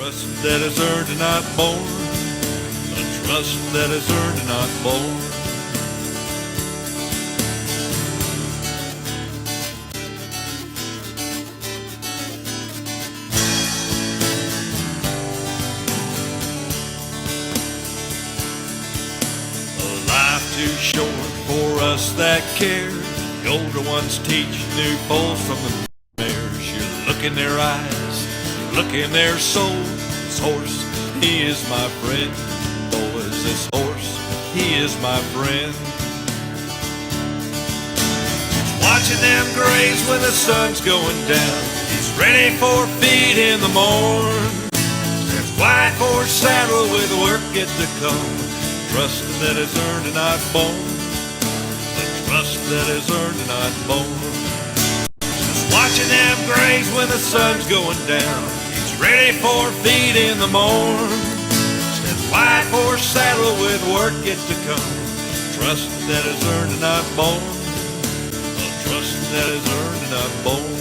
trust that is earned and not born. A trust that is earned and not born. A life too short for us that care. The older ones teach new foals from the mares. You look in their eyes, look in their soul. This horse, he is my friend. Boys, this horse, he is my friend. Watching them graze when the sun's going down. He's ready for feed in the morn. Stands quiet for saddle with work yet to come. Trust that is earned and not born. The trust that is earned and not born. Just watching them graze when the sun's going down. He's ready for feed in the morn. Stands quiet for saddle with work yet to come. Trust that is earned and not born. The trust that is earned and not born.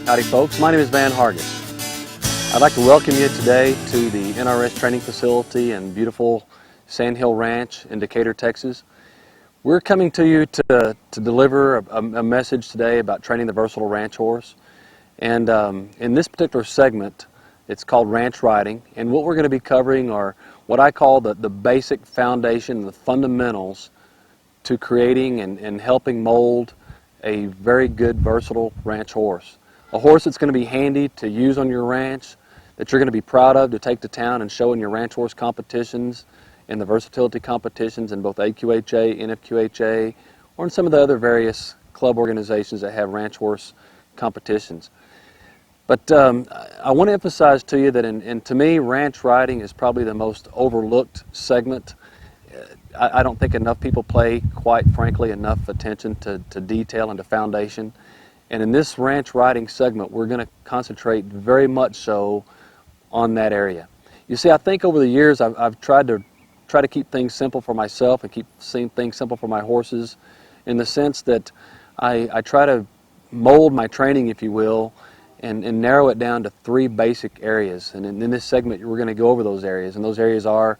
Howdy folks, my name is Van Hargis. I'd like to welcome you today to the NRS training facility in beautiful Sand Hill Ranch in Decatur, Texas. We're coming to you to deliver a message today about training the versatile ranch horse. And in this particular segment, it's called ranch riding. And what we're going to be covering are what I call the basic foundation, the fundamentals to creating and helping mold a very good versatile ranch horse. A horse that's going to be handy to use on your ranch, that you're going to be proud of to take to town and show in your ranch horse competitions, in the versatility competitions in both AQHA, NFQHA, or in some of the other various club organizations that have ranch horse competitions. But I want to emphasize to you that, and to me, ranch riding is probably the most overlooked segment. I don't think enough people pay, quite frankly, enough attention to detail and to foundation. And in this ranch riding segment, we're going to concentrate very much so on that area. You see, I think over the years I've tried to keep things simple for myself and keep things simple for my horses, in the sense that I try to mold my training, if you will, and narrow it down to three basic areas. And in this segment, we're going to go over those areas, and those areas are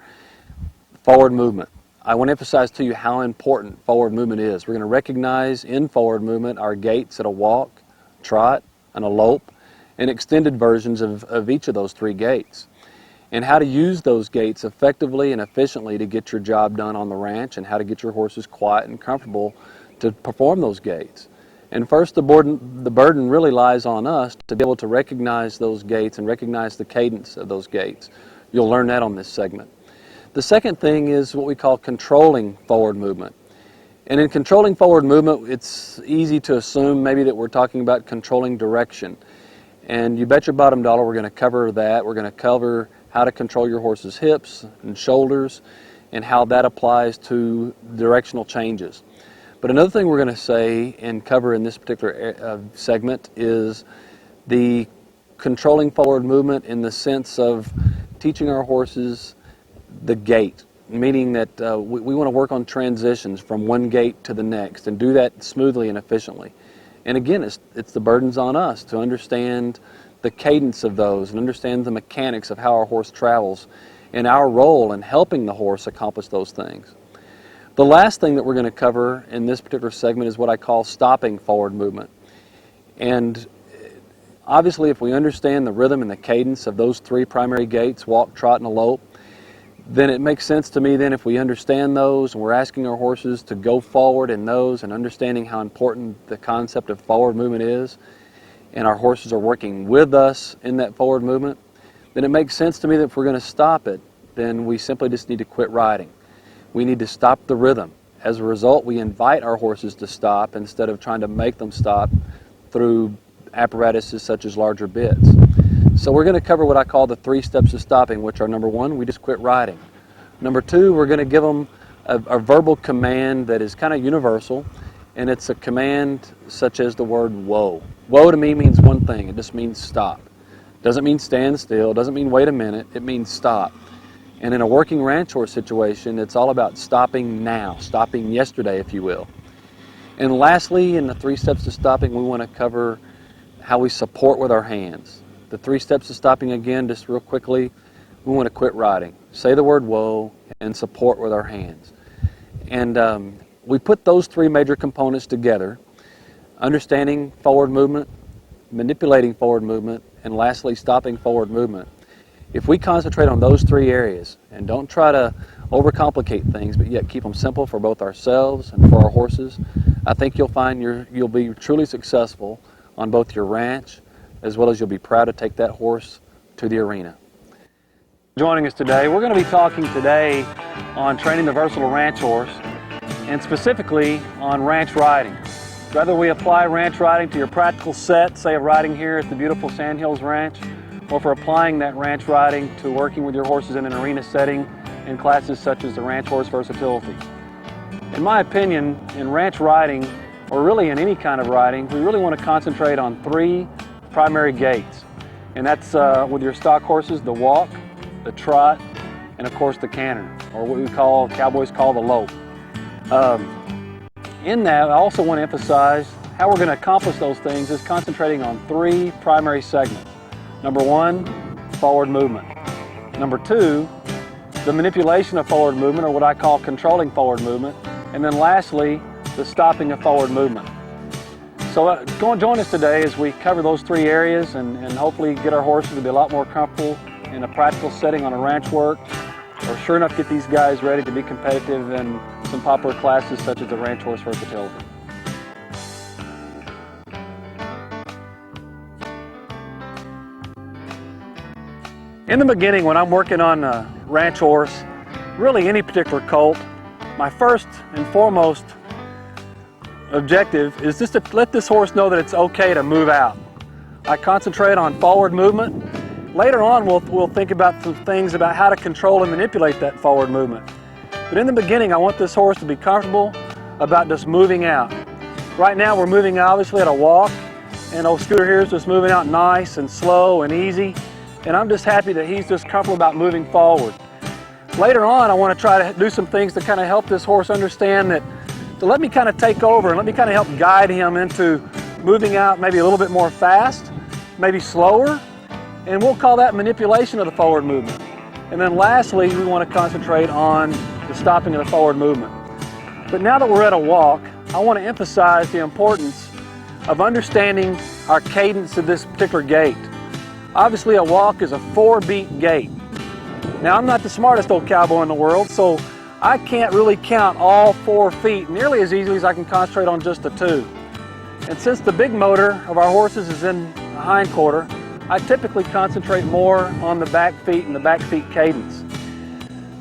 forward movement. I want to emphasize to you how important forward movement is. We're going to recognize in forward movement our gaits at a walk, trot, and a lope, and extended versions of each of those three gaits, and how to use those gaits effectively and efficiently to get your job done on the ranch, and how to get your horses quiet and comfortable to perform those gaits. And first, the burden really lies on us to be able to recognize those gaits and recognize the cadence of those gaits. You'll learn that on this segment. The second thing is what we call controlling forward movement. And in controlling forward movement, it's easy to assume maybe that we're talking about controlling direction. And you bet your bottom dollar we're going to cover that. We're going to cover how to control your horse's hips and shoulders and how that applies to directional changes. But another thing we're going to say and cover in this particular segment is the controlling forward movement in the sense of teaching our horses the gait, meaning that we want to work on transitions from one gait to the next and do that smoothly and efficiently. And again, it's the burdens on us to understand the cadence of those and understand the mechanics of how our horse travels and our role in helping the horse accomplish those things. The last thing that we're going to cover in this particular segment is what I call stopping forward movement. And obviously, if we understand the rhythm and the cadence of those three primary gaits, walk, trot, and a lope, then it makes sense to me then, if we understand those and we're asking our horses to go forward in those and understanding how important the concept of forward movement is, and our horses are working with us in that forward movement, then it makes sense to me that if we're going to stop it, then we simply just need to quit riding. We need to stop the rhythm. As a result, we invite our horses to stop instead of trying to make them stop through apparatuses such as larger bits. So we're going to cover what I call the three steps of stopping, which are: number one, we just quit riding. Number two, we're going to give them a verbal command that is kind of universal, and it's a command such as the word whoa. Whoa to me means one thing. It just means stop. Doesn't mean stand still. Doesn't mean wait a minute. It means stop. And in a working ranch horse situation, it's all about stopping now, stopping yesterday, if you will. And lastly, in the 3 steps to stopping, we want to cover how we support with our hands. The 3 steps to stopping, again, just real quickly, we want to quit riding. Say the word whoa and support with our hands. And we put those 3 major components together, understanding forward movement, manipulating forward movement, and lastly, stopping forward movement. If we concentrate on those 3 areas and don't try to overcomplicate things, but yet keep them simple for both ourselves and for our horses, I think you'll find you'll be truly successful on both your ranch, as well as you'll be proud to take that horse to the arena. Joining us today, we're going to be talking today on training the versatile ranch horse, and specifically on ranch riding. Whether we apply ranch riding to your practical set, say of riding here at the beautiful Sandhills Ranch, or for applying that ranch riding to working with your horses in an arena setting in classes such as the Ranch Horse Versatility. In my opinion, in ranch riding, or really in any kind of riding, we really want to concentrate on 3 primary gaits. And that's with your stock horses, the walk, the trot, and of course the canter, or what we cowboys call the lope. In that, I also want to emphasize how we're going to accomplish those things is concentrating on 3 primary segments. Number 1, forward movement. Number 2, the manipulation of forward movement, or what I call controlling forward movement. And then lastly, the stopping of forward movement. So go and join us today as we cover those 3 areas and hopefully get our horses to be a lot more comfortable in a practical setting on a ranch work, or sure enough get these guys ready to be competitive in some popular classes such as the Ranch Horse Versatility. In the beginning, when I'm working on a ranch horse, really any particular colt, my first and foremost objective is just to let this horse know that it's okay to move out. I concentrate on forward movement. Later on, we'll think about some things about how to control and manipulate that forward movement. But in the beginning, I want this horse to be comfortable about just moving out. Right now, we're moving obviously at a walk, and old Scooter here is just moving out nice and slow and easy. And I'm just happy that he's just comfortable about moving forward. Later on, I want to try to do some things to kind of help this horse understand that, to let me kind of take over and let me kind of help guide him into moving out maybe a little bit more fast, maybe slower, and we'll call that manipulation of the forward movement. And then lastly, we want to concentrate on the stopping of the forward movement. But now that we're at a walk, I want to emphasize the importance of understanding our cadence of this particular gait. Obviously, a walk is a 4-beat gait. Now, I'm not the smartest old cowboy in the world, so I can't really count all 4 feet nearly as easily as I can concentrate on just the 2. And since the big motor of our horses is in the hind quarter, I typically concentrate more on the back feet and the back feet cadence.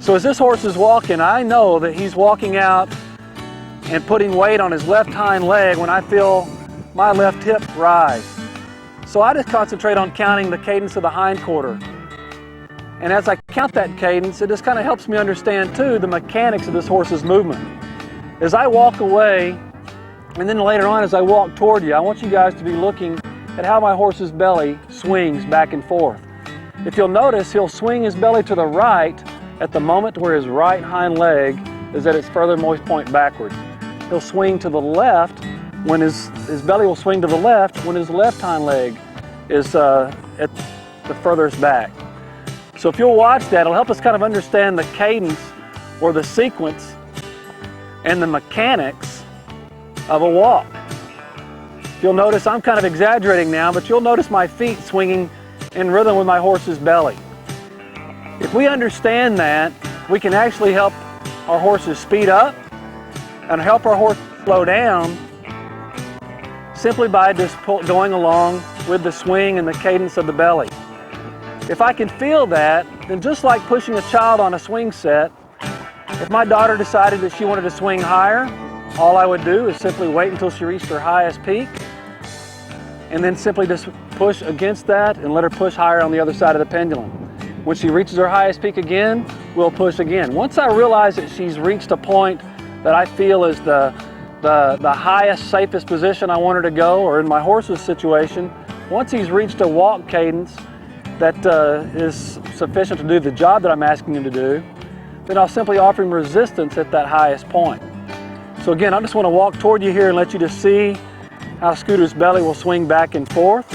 So as this horse is walking, I know that he's walking out and putting weight on his left hind leg when I feel my left hip rise. So I just concentrate on counting the cadence of the hind quarter. And as I count that cadence, it just kind of helps me understand too the mechanics of this horse's movement. As I walk away, and then later on as I walk toward you, I want you guys to be looking at how my horse's belly swings back and forth. If you'll notice, he'll swing his belly to the right at the moment where his right hind leg is at its furthermost point backwards. He'll swing to the left when his belly will swing to the left when his left hind leg is at the furthest back. So if you'll watch that, it'll help us kind of understand the cadence or the sequence and the mechanics of a walk. You'll notice I'm kind of exaggerating now, but you'll notice my feet swinging in rhythm with my horse's belly. If we understand that, we can actually help our horses speed up and help our horse slow down simply by just going along with the swing and the cadence of the belly. If I can feel that, then just like pushing a child on a swing set, if my daughter decided that she wanted to swing higher, all I would do is simply wait until she reached her highest peak and then simply just push against that and let her push higher on the other side of the pendulum. When she reaches her highest peak again, we'll push again. Once I realize that she's reached a point that I feel is the highest, safest position I want her to go, or in my horse's situation, once he's reached a walk cadence that is sufficient to do the job that I'm asking him to do, then I'll simply offer him resistance at that highest point. So again, I just want to walk toward you here and let you just see how Scooter's belly will swing back and forth.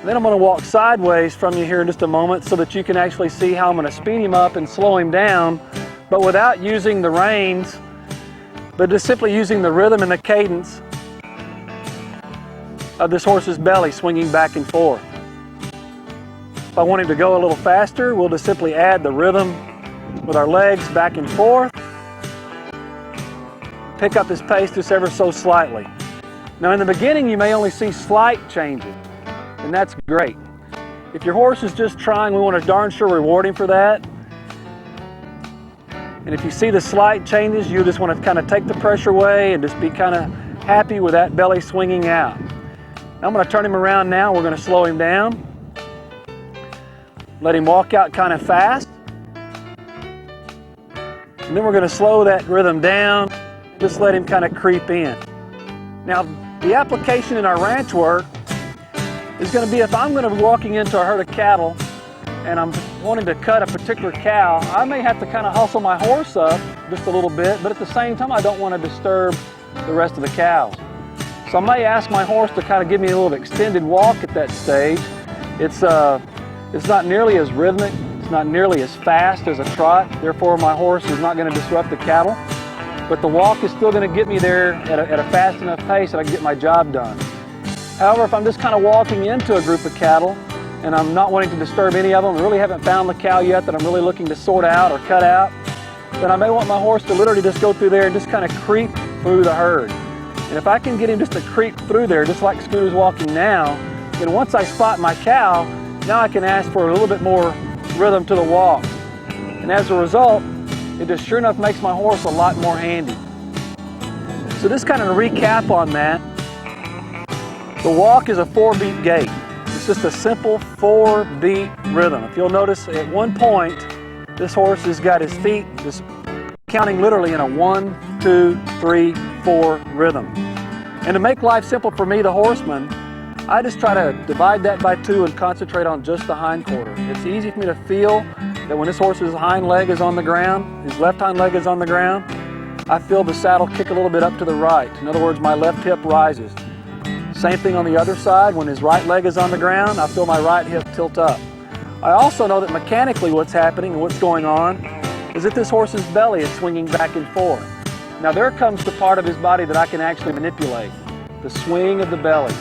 Then I'm going to walk sideways from you here in just a moment so that you can actually see how I'm going to speed him up and slow him down, but without using the reins, but just simply using the rhythm and the cadence of this horse's belly swinging back and forth. If I want him to go a little faster, we'll just simply add the rhythm with our legs back and forth. Pick up his pace just ever so slightly. Now in the beginning you may only see slight changes, and that's great. If your horse is just trying, we want to darn sure reward him for that. And if you see the slight changes, you just want to kind of take the pressure away and just be kind of happy with that belly swinging out. Now I'm going to turn him around now. We're going to slow him down. Let him walk out kind of fast. And then we're going to slow that rhythm down. Just let him kind of creep in. Now the application in our ranch work is going to be if I'm going to be walking into a herd of cattle and I'm wanting to cut a particular cow, I may have to kind of hustle my horse up just a little bit, but at the same time I don't want to disturb the rest of the cows. So I may ask my horse to kind of give me a little extended walk at that stage. It's not nearly as rhythmic, it's not nearly as fast as a trot, therefore my horse is not going to disrupt the cattle, but the walk is still going to get me there at a fast enough pace that I can get my job done. However, if I'm just kind of walking into a group of cattle and I'm not wanting to disturb any of them, I really haven't found the cow yet that I'm really looking to sort out or cut out, then I may want my horse to literally just go through there and just kind of creep through the herd. And if I can get him just to creep through there, just like Scooter's walking now, then once I spot my cow, now I can ask for a little bit more rhythm to the walk. And as a result, it just sure enough makes my horse a lot more handy. So just kind of to recap on that, the walk is a 4-beat gait. It's just a simple 4-beat rhythm. If you'll notice, at one point, this horse has got his feet just counting literally in a 1, 2, 3, 4 rhythm. And to make life simple for me, the horseman, I just try to divide that by 2 and concentrate on just the hindquarter. It's easy for me to feel that when this horse's hind leg is on the ground, his left hind leg is on the ground, I feel the saddle kick a little bit up to the right. In other words, my left hip rises. Same thing on the other side. When his right leg is on the ground, I feel my right hip tilt up. I also know that mechanically what's happening and what's going on is that this horse's belly is swinging back and forth. Now there comes the part of his body that I can actually manipulate, the swing of the belly.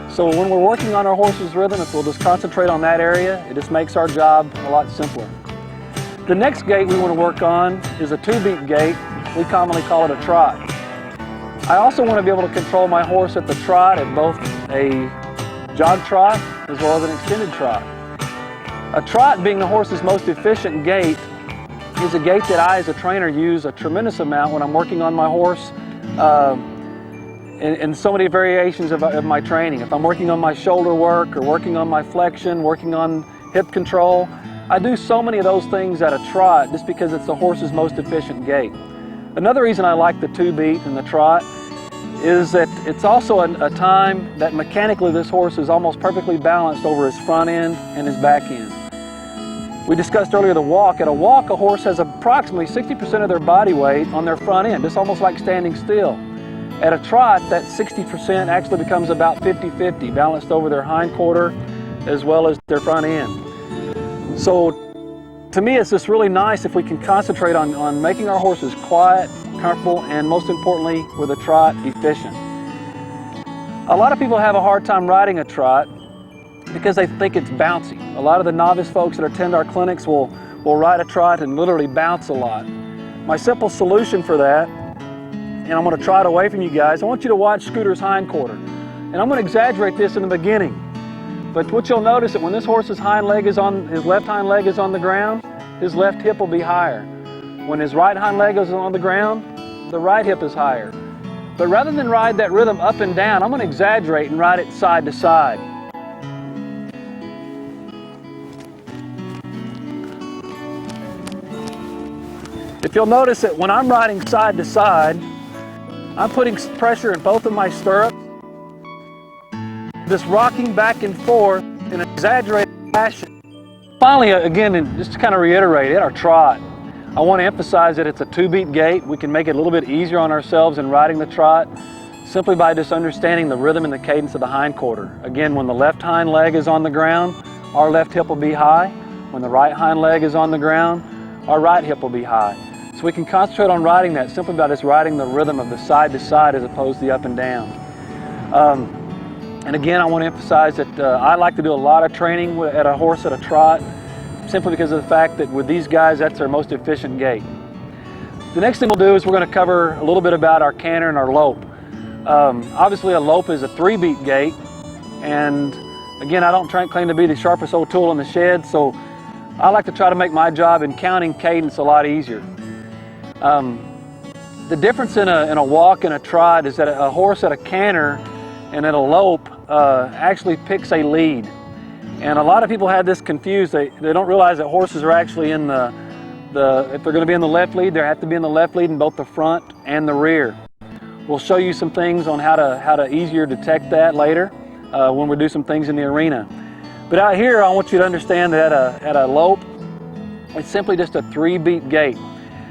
So when we're working on our horse's rhythm, if we'll just concentrate on that area, it just makes our job a lot simpler. The next gait we want to work on is a 2-beat gait. We commonly call it a trot. I also want to be able to control my horse at the trot at both a jog trot as well as an extended trot. A trot, being the horse's most efficient gait, is a gait that I as a trainer use a tremendous amount when I'm working on my horse in so many variations of my training. If I'm working on my shoulder work or working on my flexion, working on hip control, I do so many of those things at a trot just because it's the horse's most efficient gait. Another reason I like the 2-beat and the trot is that it's also a time that mechanically this horse is almost perfectly balanced over his front end and his back end. We discussed earlier the walk. At a walk, a horse has approximately 60% of their body weight on their front end. It's almost like standing still. At a trot, that 60% actually becomes about 50-50, balanced over their hindquarter as well as their front end. So to me, it's just really nice if we can concentrate on making our horses quiet, comfortable, and most importantly, with a trot, efficient. A lot of people have a hard time riding a trot because they think it's bouncy. A lot of the novice folks that attend our clinics will ride a trot and literally bounce a lot. My simple solution for that, and I'm going to trot away from you guys, I want you to watch Scooter's hindquarter. And I'm going to exaggerate this in the beginning. But what you'll notice that when this horse's his left hind leg is on the ground, his left hip will be higher. When his right hind leg is on the ground, the right hip is higher. But rather than ride that rhythm up and down, I'm going to exaggerate and ride it side to side. If you'll notice that when I'm riding side to side, I'm putting pressure in both of my stirrups, just rocking back and forth in an exaggerated fashion. Finally, again, and just to kind of reiterate, at our trot, I want to emphasize that it's a 2-beat gait. We can make it a little bit easier on ourselves in riding the trot simply by just understanding the rhythm and the cadence of the hindquarter. Again, when the left hind leg is on the ground, our left hip will be high. When the right hind leg is on the ground, our right hip will be high. So we can concentrate on riding that simply by just riding the rhythm of the side to side as opposed to the up and down. And again, I want to emphasize that I like to do a lot of training at a horse at a trot, simply because of the fact that with these guys, that's their most efficient gait. The next thing we'll do is we're going to cover a little bit about our canter and our lope. Obviously a lope is a 3-beat gait, and again, I don't claim to be the sharpest old tool in the shed, so I like to try to make my job in counting cadence a lot easier. The difference in a walk and a trot is that a horse at a canter and at a lope actually picks a lead. And a lot of people have this confused. They don't realize that horses are actually in if they're going to be in the left lead, they have to be in the left lead in both the front and the rear. We'll show you some things on how to easier detect that later when we do some things in the arena. But out here, I want you to understand that at a lope, it's simply just a 3-beat gait.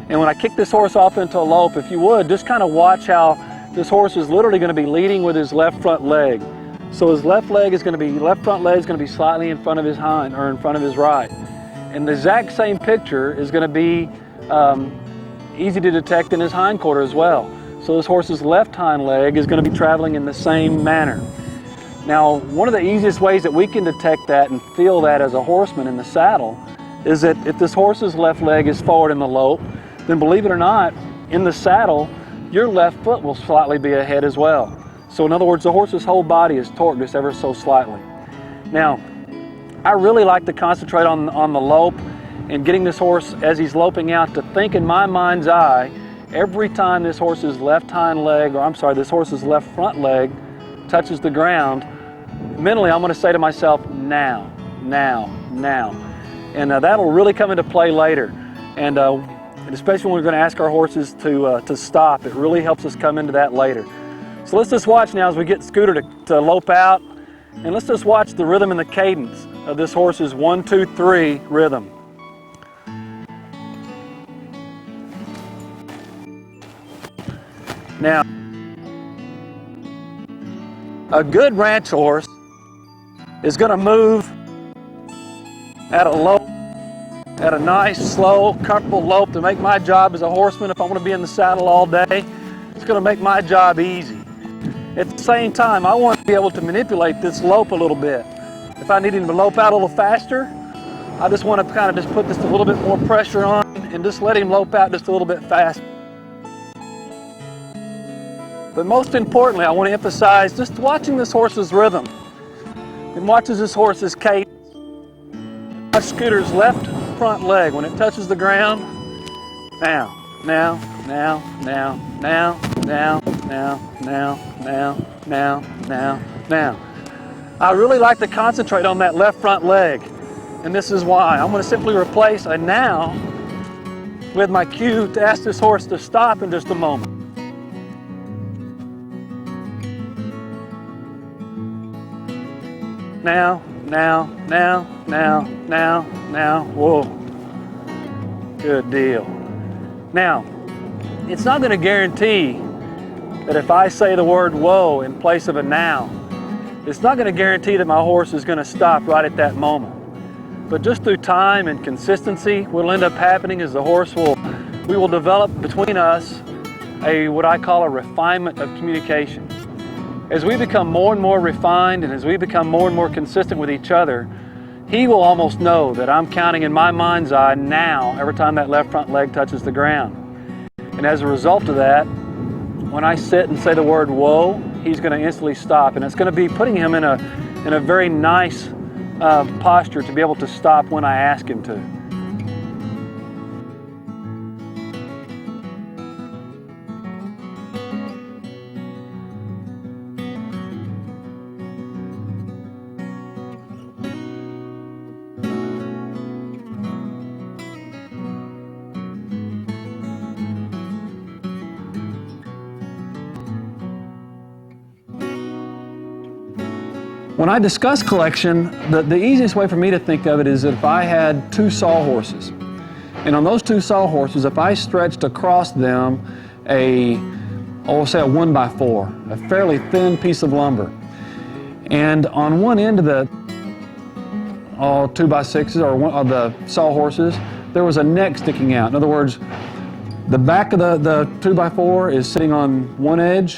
And when I kick this horse off into a lope, if you would, just kind of watch how this horse is literally going to be leading with his left front leg. So his left front leg is going to be slightly in front of his hind, or in front of his right. And the exact same picture is going to be easy to detect in his hindquarter as well. So this horse's left hind leg is going to be traveling in the same manner. Now, one of the easiest ways that we can detect that and feel that as a horseman in the saddle is that if this horse's left leg is forward in the lope, then believe it or not, in the saddle, your left foot will slightly be ahead as well. So in other words, the horse's whole body is torqued just ever so slightly. Now, I really like to concentrate on the lope and getting this horse, as he's loping out, to think in my mind's eye, every time this horse's left hind leg, or I'm sorry, this horse's left front leg touches the ground, mentally I'm going to say to myself, now, now, now. And that'll really come into play later. And especially when we're going to ask our horses to stop, it really helps us come into that later. So let's just watch now as we get Scooter to lope out, and let's just watch the rhythm and the cadence of this horse's 1, 2, 3 rhythm. Now, a good ranch horse is going to move at a lope, at a nice, slow, comfortable lope to make my job as a horseman, if I want to be in the saddle all day, it's going to make my job easy. At the same time, I want to be able to manipulate this lope a little bit. If I need him to lope out a little faster, I just want to kind of just put just a little bit more pressure on and just let him lope out just a little bit faster. But most importantly, I want to emphasize just watching this horse's rhythm and watches this horse's cadence. Watch Scooter's left front leg when it touches the ground. Now, now, now, now, now, now, now, now, now, now, now, now. I really like to concentrate on that left front leg, and this is why. I'm going to simply replace a now with my cue to ask this horse to stop in just a moment. Now, now, now, now, now, now, whoa. Good deal. Now, it's not going to guarantee that if I say the word whoa in place of a now, it's not going to guarantee that my horse is going to stop right at that moment. But just through time and consistency, what will end up happening is we will develop between us what I call a refinement of communication. As we become more and more refined and as we become more and more consistent with each other, he will almost know that I'm counting in my mind's eye now every time that left front leg touches the ground. And as a result of that, when I sit and say the word whoa, he's going to instantly stop, and it's going to be putting him in a very nice posture to be able to stop when I ask him to. When I discuss collection, the easiest way for me to think of it is that if I had 2 sawhorses, And on those two sawhorses, if I stretched across them say a 1x4, a fairly thin piece of lumber, and on one end of the 2x6s or the sawhorses, there was a neck sticking out. In other words, the back of the 2x4 is sitting on one edge,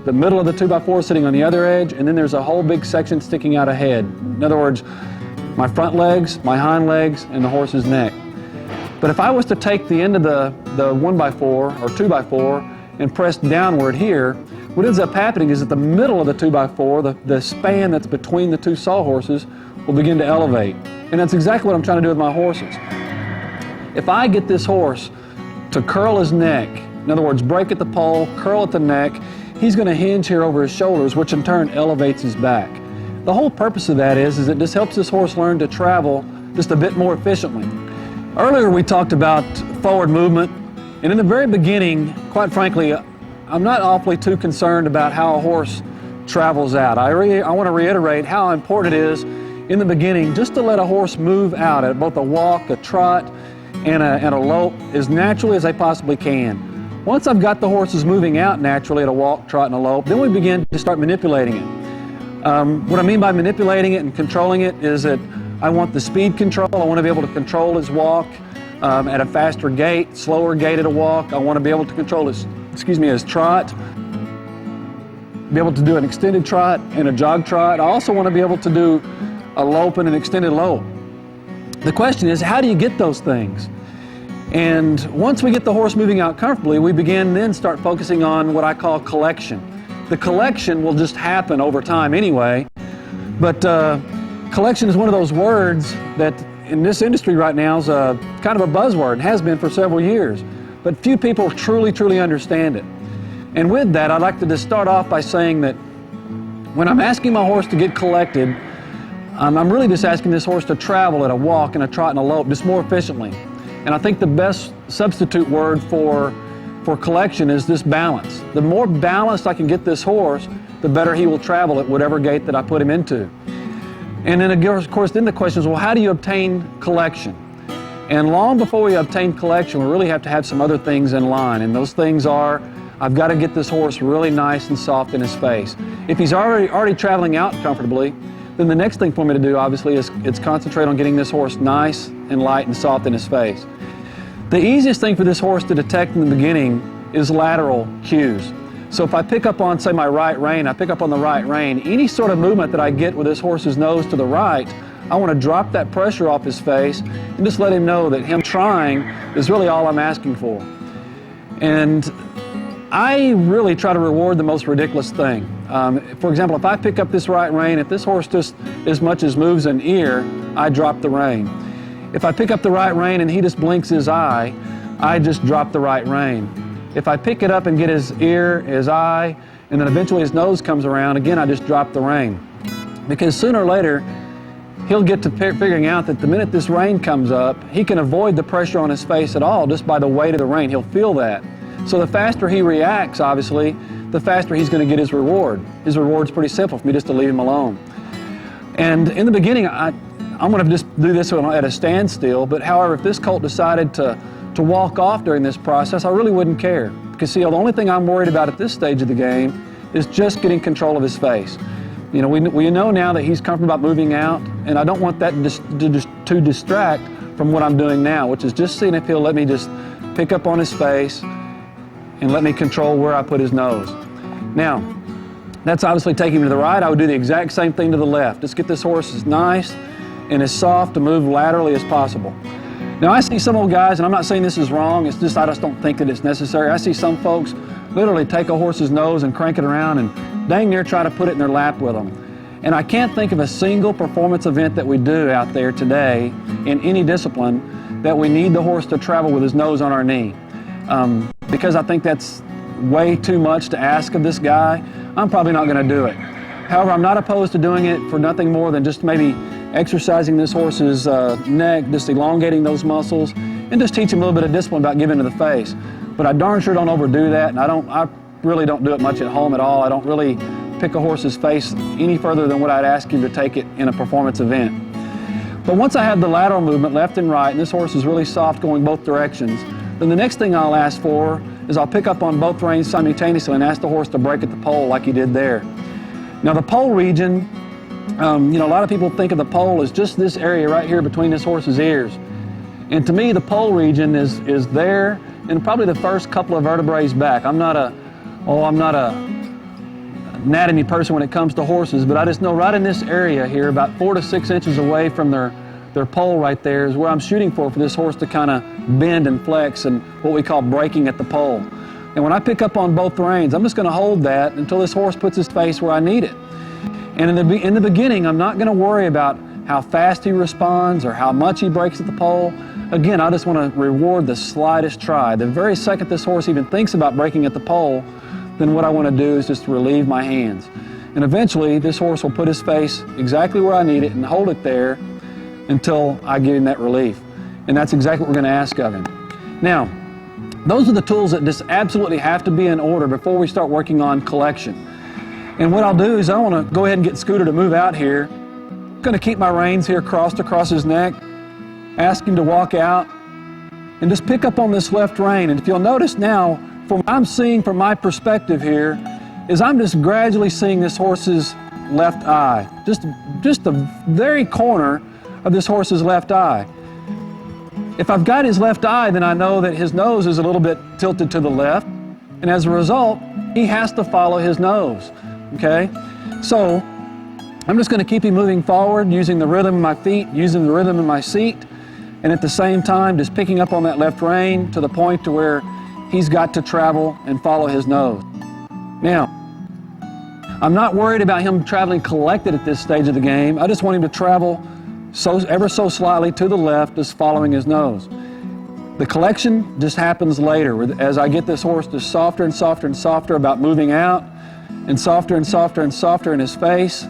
the middle of the 2x4 is sitting on the other edge, and then there's a whole big section sticking out ahead. In other words, my front legs, my hind legs, and the horse's neck. But if I was to take the end of the 1x4 or 2x4 and press downward here, what ends up happening is that the middle of the 2x4, the span that's between the two sawhorses, will begin to elevate. And that's exactly what I'm trying to do with my horses. If I get this horse to curl his neck, in other words, break at the poll, curl at the neck, he's going to hinge here over his shoulders, which in turn elevates his back. The whole purpose of that is it just helps this horse learn to travel just a bit more efficiently. Earlier we talked about forward movement, and in the very beginning, quite frankly, I'm not awfully too concerned about how a horse travels out. I want to reiterate how important it is in the beginning just to let a horse move out at both a walk, a trot, and a lope as naturally as they possibly can. Once I've got the horses moving out naturally at a walk, trot, and a lope, then we begin to start manipulating it. What I mean by manipulating it and controlling it is that I want the speed control. I want to be able to control his walk at a faster gait, slower gait at a walk. I want to be able to control his trot, be able to do an extended trot and a jog trot. I also want to be able to do a lope and an extended lope. The question is, how do you get those things? And once we get the horse moving out comfortably, we then start focusing on what I call collection. The collection will just happen over time anyway, but collection is one of those words that in this industry right now is kind of a buzzword and has been for several years, but few people truly understand it. And with that, I'd like to just start off by saying that when I'm asking my horse to get collected, I'm really just asking this horse to travel at a walk and a trot and a lope just more efficiently. And I think the best substitute word for collection is this balance. The more balanced I can get this horse, the better he will travel at whatever gait that I put him into. And then of course then the question is, well, how do you obtain collection? And long before we obtain collection, we really have to have some other things in line. And those things are, I've got to get this horse really nice and soft in his face. If he's already traveling out comfortably, then the next thing for me to do, obviously, is concentrate on getting this horse nice and light and soft in his face. The easiest thing for this horse to detect in the beginning is lateral cues. So if I pick up on, say, my right rein, I pick up on the right rein, any sort of movement that I get with this horse's nose to the right, I want to drop that pressure off his face and just let him know that him trying is really all I'm asking for. And I really try to reward the most ridiculous thing. For example, if I pick up this right rein, if this horse just as much as moves an ear, I drop the rein. If I pick up the right rein and he just blinks his eye, I just drop the right rein. If I pick it up and get his ear, his eye, and then eventually his nose comes around, again, I just drop the rein. Because sooner or later, he'll get to figuring out that the minute this rein comes up, he can avoid the pressure on his face at all just by the weight of the rein. He'll feel that. So the faster he reacts, obviously, the faster he's going to get his reward. His reward's pretty simple for me just to leave him alone. And in the beginning, I'm going to just do this at a standstill, but however, if this colt decided to walk off during this process, I really wouldn't care. Because see, the only thing I'm worried about at this stage of the game is just getting control of his face. You know, we know now that he's comfortable about moving out, and I don't want that to distract from what I'm doing now, which is just seeing if he'll let me just pick up on his face and let me control where I put his nose. Now, that's obviously taking him to the right. I would do the exact same thing to the left. Just get this horse as nice and as soft to move laterally as possible. Now, I see some old guys, and I'm not saying this is wrong, it's just I just don't think that it's necessary. I see some folks literally take a horse's nose and crank it around and dang near try to put it in their lap with them. And I can't think of a single performance event that we do out there today in any discipline that we need the horse to travel with his nose on our knee. Because I think that's way too much to ask of this guy, I'm probably not going to do it. However, I'm not opposed to doing it for nothing more than just maybe exercising this horse's neck, just elongating those muscles, and just teach him a little bit of discipline about giving to the face. But I darn sure don't overdo that, and I really don't do it much at home at all. I don't really pick a horse's face any further than what I'd ask him to take it in a performance event. But once I have the lateral movement left and right, and this horse is really soft going both directions, then the next thing I'll ask for is I'll pick up on both reins simultaneously and ask the horse to break at the pole like he did there. Now the pole region, a lot of people think of the pole as just this area right here between this horse's ears. And to me, the pole region is there and probably the first couple of vertebrae back. I'm not a anatomy person when it comes to horses, but I just know right in this area here, about 4 to 6 inches away from their pole right there, is where I'm shooting for this horse to kind of bend and flex and what we call breaking at the pole. And when I pick up on both reins, I'm just going to hold that until this horse puts his face where I need it. And in the beginning, I'm not going to worry about how fast he responds or how much he breaks at the pole. Again, I just want to reward the slightest try. The very second this horse even thinks about breaking at the pole, then what I want to do is just relieve my hands. And eventually, this horse will put his face exactly where I need it and hold it there until I give him that relief. And that's exactly what we're going to ask of him. Now, those are the tools that just absolutely have to be in order before we start working on collection. And what I'll do is I want to go ahead and get Scooter to move out here. I'm going to keep my reins here crossed across his neck, ask him to walk out, and just pick up on this left rein. And if you'll notice now, from what I'm seeing from my perspective here, is I'm just gradually seeing this horse's left eye, just the very corner of this horse's left eye. If I've got his left eye, then I know that his nose is a little bit tilted to the left, and as a result, he has to follow his nose, okay? So I'm just going to keep him moving forward, using the rhythm of my feet, using the rhythm of my seat, and at the same time, just picking up on that left rein to the point to where he's got to travel and follow his nose. Now, I'm not worried about him traveling collected at this stage of the game. I just want him to travel ever so slightly to the left, just following his nose. The collection just happens later, as I get this horse just softer and softer and softer about moving out, and softer and softer and softer in his face.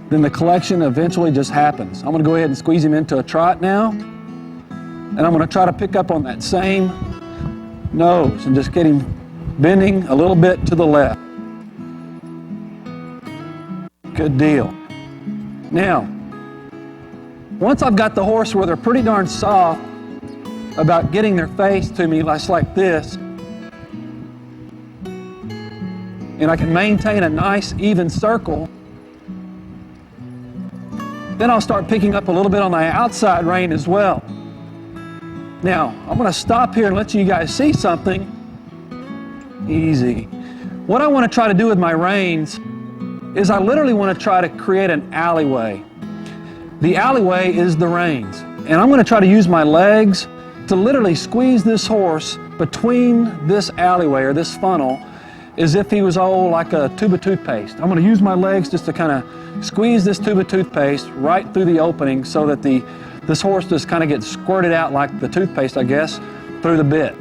Then the collection eventually just happens. I'm going to go ahead and squeeze him into a trot now, and I'm going to try to pick up on that same nose and just get him bending a little bit to the left. Good deal. Now, once I've got the horse where they're pretty darn soft about getting their face to me like this, and I can maintain a nice even circle, then I'll start picking up a little bit on my outside rein as well. Now, I'm going to stop here and let you guys see something. Easy. What I want to try to do with my reins is I literally want to try to create an alleyway. The alleyway is the reins. And I'm going to try to use my legs to literally squeeze this horse between this alleyway or this funnel as if he was like a tube of toothpaste. I'm going to use my legs just to kind of squeeze this tube of toothpaste right through the opening so that this horse just kind of gets squirted out like the toothpaste, I guess, through the bit.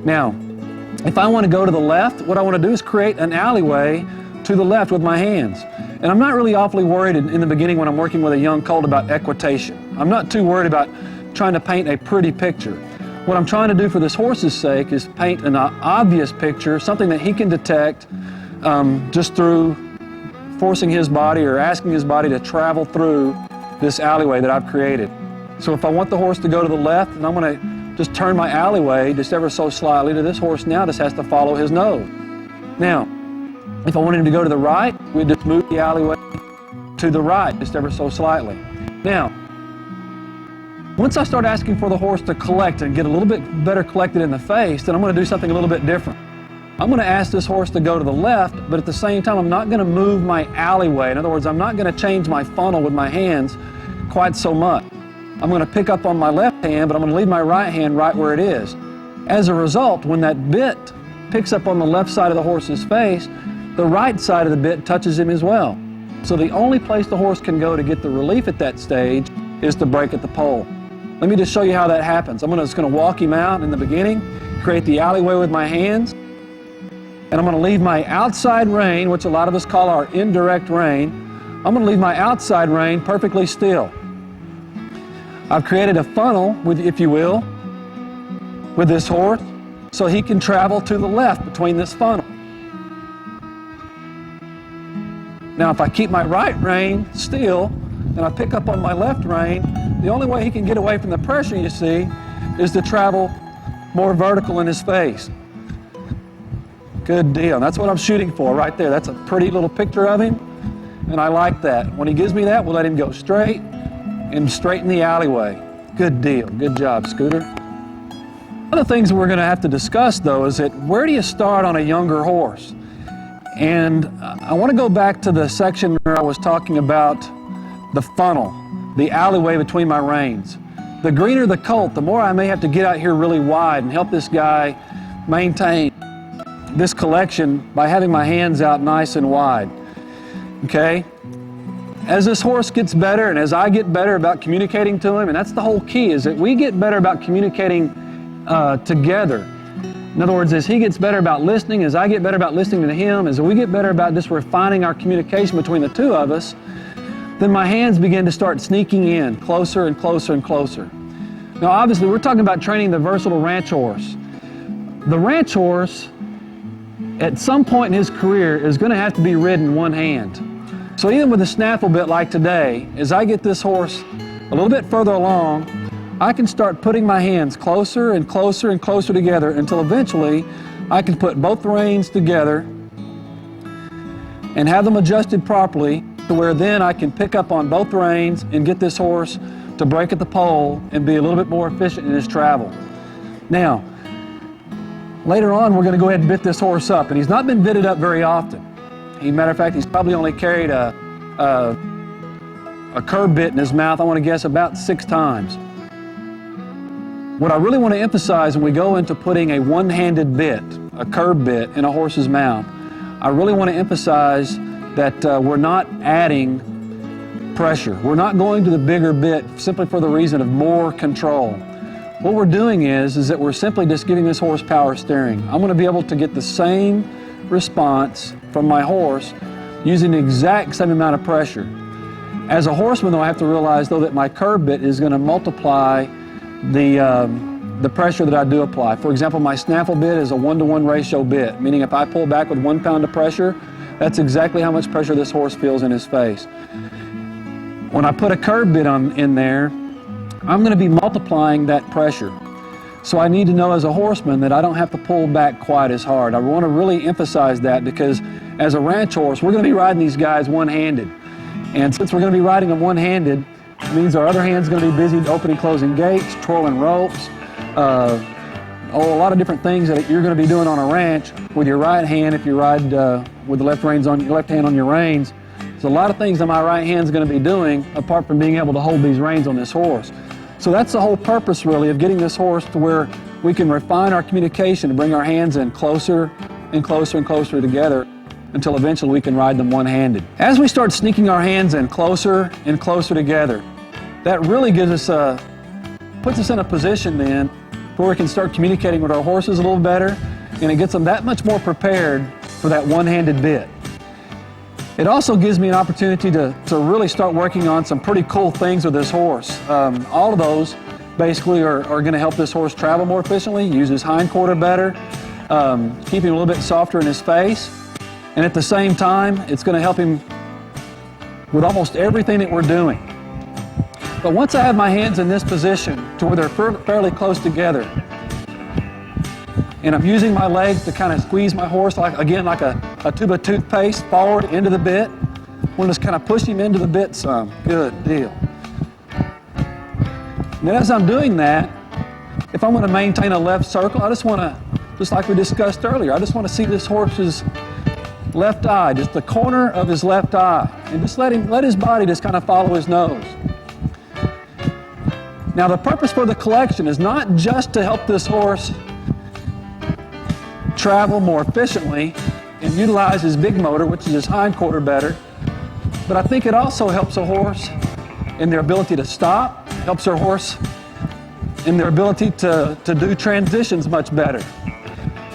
Now, if I want to go to the left, what I want to do is create an alleyway to the left with my hands. And I'm not really awfully worried in the beginning when I'm working with a young colt about equitation. I'm not too worried about trying to paint a pretty picture. What I'm trying to do for this horse's sake is paint an obvious picture, something that he can detect just through forcing his body or asking his body to travel through this alleyway that I've created. So if I want the horse to go to the left, then I'm going to just turn my alleyway just ever so slightly to this horse now just has to follow his nose. Now, if I wanted him to go to the right, we'd just move the alleyway to the right just ever so slightly. Now, once I start asking for the horse to collect and get a little bit better collected in the face, then I'm going to do something a little bit different. I'm going to ask this horse to go to the left, but at the same time, I'm not going to move my alleyway. In other words, I'm not going to change my funnel with my hands quite so much. I'm going to pick up on my left hand, but I'm going to leave my right hand right where it is. As a result, when that bit picks up on the left side of the horse's face, the right side of the bit touches him as well. So the only place the horse can go to get the relief at that stage is to break at the pole. Let me just show you how that happens. I'm just going to walk him out in the beginning, create the alleyway with my hands, and I'm going to leave my outside rein, which a lot of us call our indirect rein. I'm going to leave my outside rein perfectly still. I've created a funnel, if you will, with this horse so he can travel to the left between this funnel. Now, if I keep my right rein still, and I pick up on my left rein, the only way he can get away from the pressure, you see, is to travel more vertical in his face. Good deal. That's what I'm shooting for right there. That's a pretty little picture of him, and I like that. When he gives me that, we'll let him go straight and straight in the alleyway. Good deal. Good job, Scooter. One of the things we're going to have to discuss, though, is that where do you start on a younger horse? And I want to go back to the section where I was talking about the funnel, the alleyway between my reins. The greener the colt, the more I may have to get out here really wide and help this guy maintain this collection by having my hands out nice and wide. Okay? As this horse gets better and as I get better about communicating to him, and that's the whole key, is that we get better about communicating together. In other words, as he gets better about listening, as I get better about listening to him, as we get better about just refining our communication between the two of us, then my hands begin to start sneaking in closer and closer and closer. Now obviously we're talking about training the versatile ranch horse. The ranch horse at some point in his career is going to have to be ridden one hand. So even with a snaffle bit like today, as I get this horse a little bit further along, I can start putting my hands closer and closer and closer together until eventually I can put both reins together and have them adjusted properly to where then I can pick up on both reins and get this horse to break at the pole and be a little bit more efficient in his travel. Now, later on we're going to go ahead and bit this horse up, and he's not been bitted up very often. As a matter of fact, he's probably only carried a curb bit in his mouth, I want to guess, about 6 times. What I really want to emphasize when we go into putting a one-handed bit, a curb bit, in a horse's mouth, I really want to emphasize that we're not adding pressure. We're not going to the bigger bit simply for the reason of more control. What we're doing is that we're simply just giving this horse power steering. I'm going to be able to get the same response from my horse using the exact same amount of pressure. As a horseman, though, I have to realize, though, that my curb bit is going to multiply the pressure that I do apply. For example, my snaffle bit is a 1-to-1 ratio bit, meaning if I pull back with 1 pound of pressure, that's exactly how much pressure this horse feels in his face. When I put a curb bit in there, I'm going to be multiplying that pressure. So I need to know as a horseman that I don't have to pull back quite as hard. I want to really emphasize that because as a ranch horse, we're going to be riding these guys one-handed. And since we're going to be riding them one-handed, it means our other hand's going to be busy opening and closing gates, twirling ropes, a lot of different things that you're going to be doing on a ranch with your right hand if you ride with the left hand on your reins. There's a lot of things that my right hand's going to be doing apart from being able to hold these reins on this horse. So that's the whole purpose, really, of getting this horse to where we can refine our communication and bring our hands in closer and closer and closer together until eventually we can ride them one-handed. As we start sneaking our hands in closer and closer together, that really gives us puts us in a position then where we can start communicating with our horses a little better, and it gets them that much more prepared for that one-handed bit. It also gives me an opportunity to really start working on some pretty cool things with this horse. All of those basically are going to help this horse travel more efficiently, use his hindquarter better, keep him a little bit softer in his face, and at the same time, it's going to help him with almost everything that we're doing. But once I have my hands in this position to where they're fairly close together, and I'm using my legs to kind of squeeze my horse, like a tube of toothpaste forward into the bit, we'll just kind of push him into the bit some. Good deal. And as I'm doing that, if I'm going to maintain a left circle, I just want to, just like we discussed earlier, I just want to see this horse's left eye, just the corner of his left eye, and just let his body just kind of follow his nose. Now the purpose for the collection is not just to help this horse travel more efficiently and utilize his big motor, which is his hindquarter better, but I think it also helps a horse in their ability to stop, helps their horse in their ability to do transitions much better.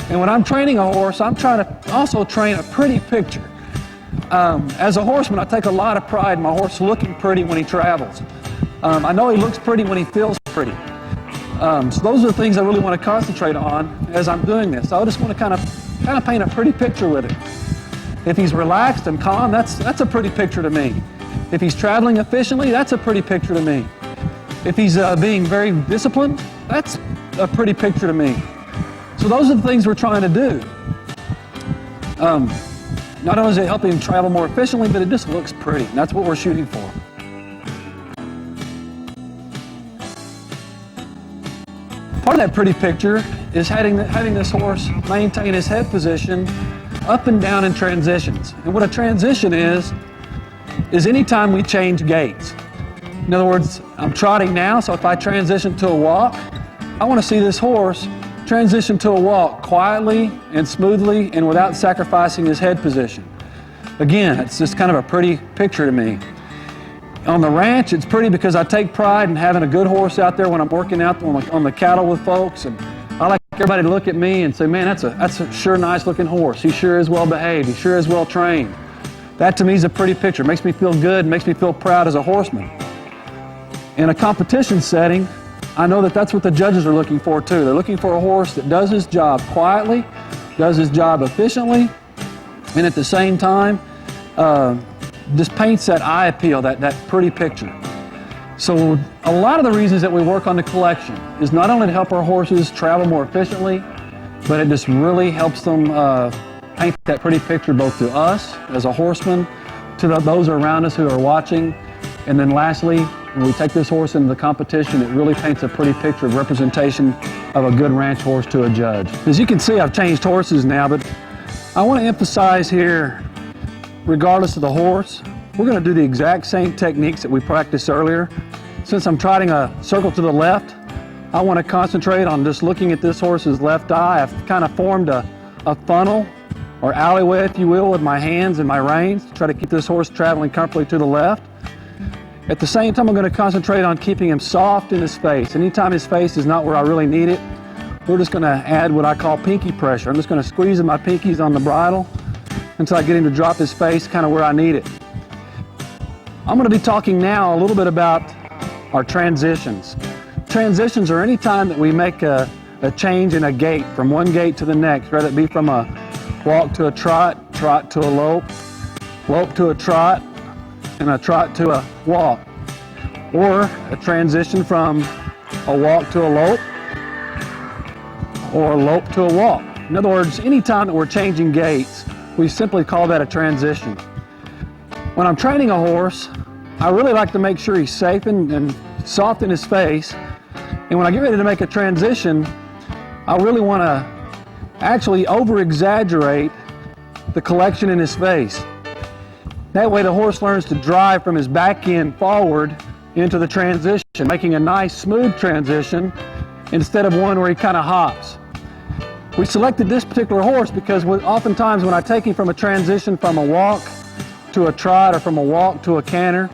And when I'm training a horse, I'm trying to also train a pretty picture. As a horseman, I take a lot of pride in my horse looking pretty when he travels. I know he looks pretty when he feels pretty. So those are the things I really want to concentrate on as I'm doing this. So I just want to kind of paint a pretty picture with him. If he's relaxed and calm, that's a pretty picture to me. If he's traveling efficiently, that's a pretty picture to me. If he's being very disciplined, that's a pretty picture to me. So those are the things we're trying to do. Not only is it helping him travel more efficiently, but it just looks pretty. And that's what we're shooting for. Part of that pretty picture is having this horse maintain his head position up and down in transitions. And what a transition is any time we change gaits. In other words, I'm trotting now, so if I transition to a walk, I want to see this horse transition to a walk quietly and smoothly and without sacrificing his head position. Again, it's just kind of a pretty picture to me. On the ranch, it's pretty because I take pride in having a good horse out there when I'm working out on the cattle with folks, and I like everybody to look at me and say, man, that's a sure nice looking horse. He sure is well behaved. He sure is well trained. That to me is a pretty picture. It makes me feel good, makes me feel proud as a horseman. In a competition setting, I know that that's what the judges are looking for too. They're looking for a horse that does his job quietly, does his job efficiently, and at the same time, just paints that eye appeal, that pretty picture. So a lot of the reasons that we work on the collection is not only to help our horses travel more efficiently, but it just really helps them paint that pretty picture both to us as a horseman, to those around us who are watching, and then lastly, when we take this horse into the competition, it really paints a pretty picture of representation of a good ranch horse to a judge. As you can see, I've changed horses now, but I want to emphasize here, regardless of the horse, we're going to do the exact same techniques that we practiced earlier. Since I'm trotting a circle to the left, I want to concentrate on just looking at this horse's left eye. I've kind of formed a funnel or alleyway, if you will, with my hands and my reins to try to keep this horse traveling comfortably to the left. At the same time, I'm going to concentrate on keeping him soft in his face. Anytime his face is not where I really need it, we're just going to add what I call pinky pressure. I'm just going to squeeze my pinkies on the bridle until I get him to drop his face kind of where I need it. I'm going to be talking now a little bit about our transitions. Transitions are any time that we make a change in a gait from one gait to the next, whether it be from a walk to a trot, trot to a lope, lope to a trot, and a trot to a walk, or a transition from a walk to a lope, or a lope to a walk. In other words, anytime that we're changing gaits, we simply call that a transition. When I'm training a horse, I really like to make sure he's safe and soft in his face, and when I get ready to make a transition, I really want to actually over-exaggerate the collection in his face. That way the horse learns to drive from his back end forward into the transition, making a nice smooth transition instead of one where he kind of hops. We selected this particular horse because oftentimes when I take him from a transition from a walk to a trot or from a walk to a canter,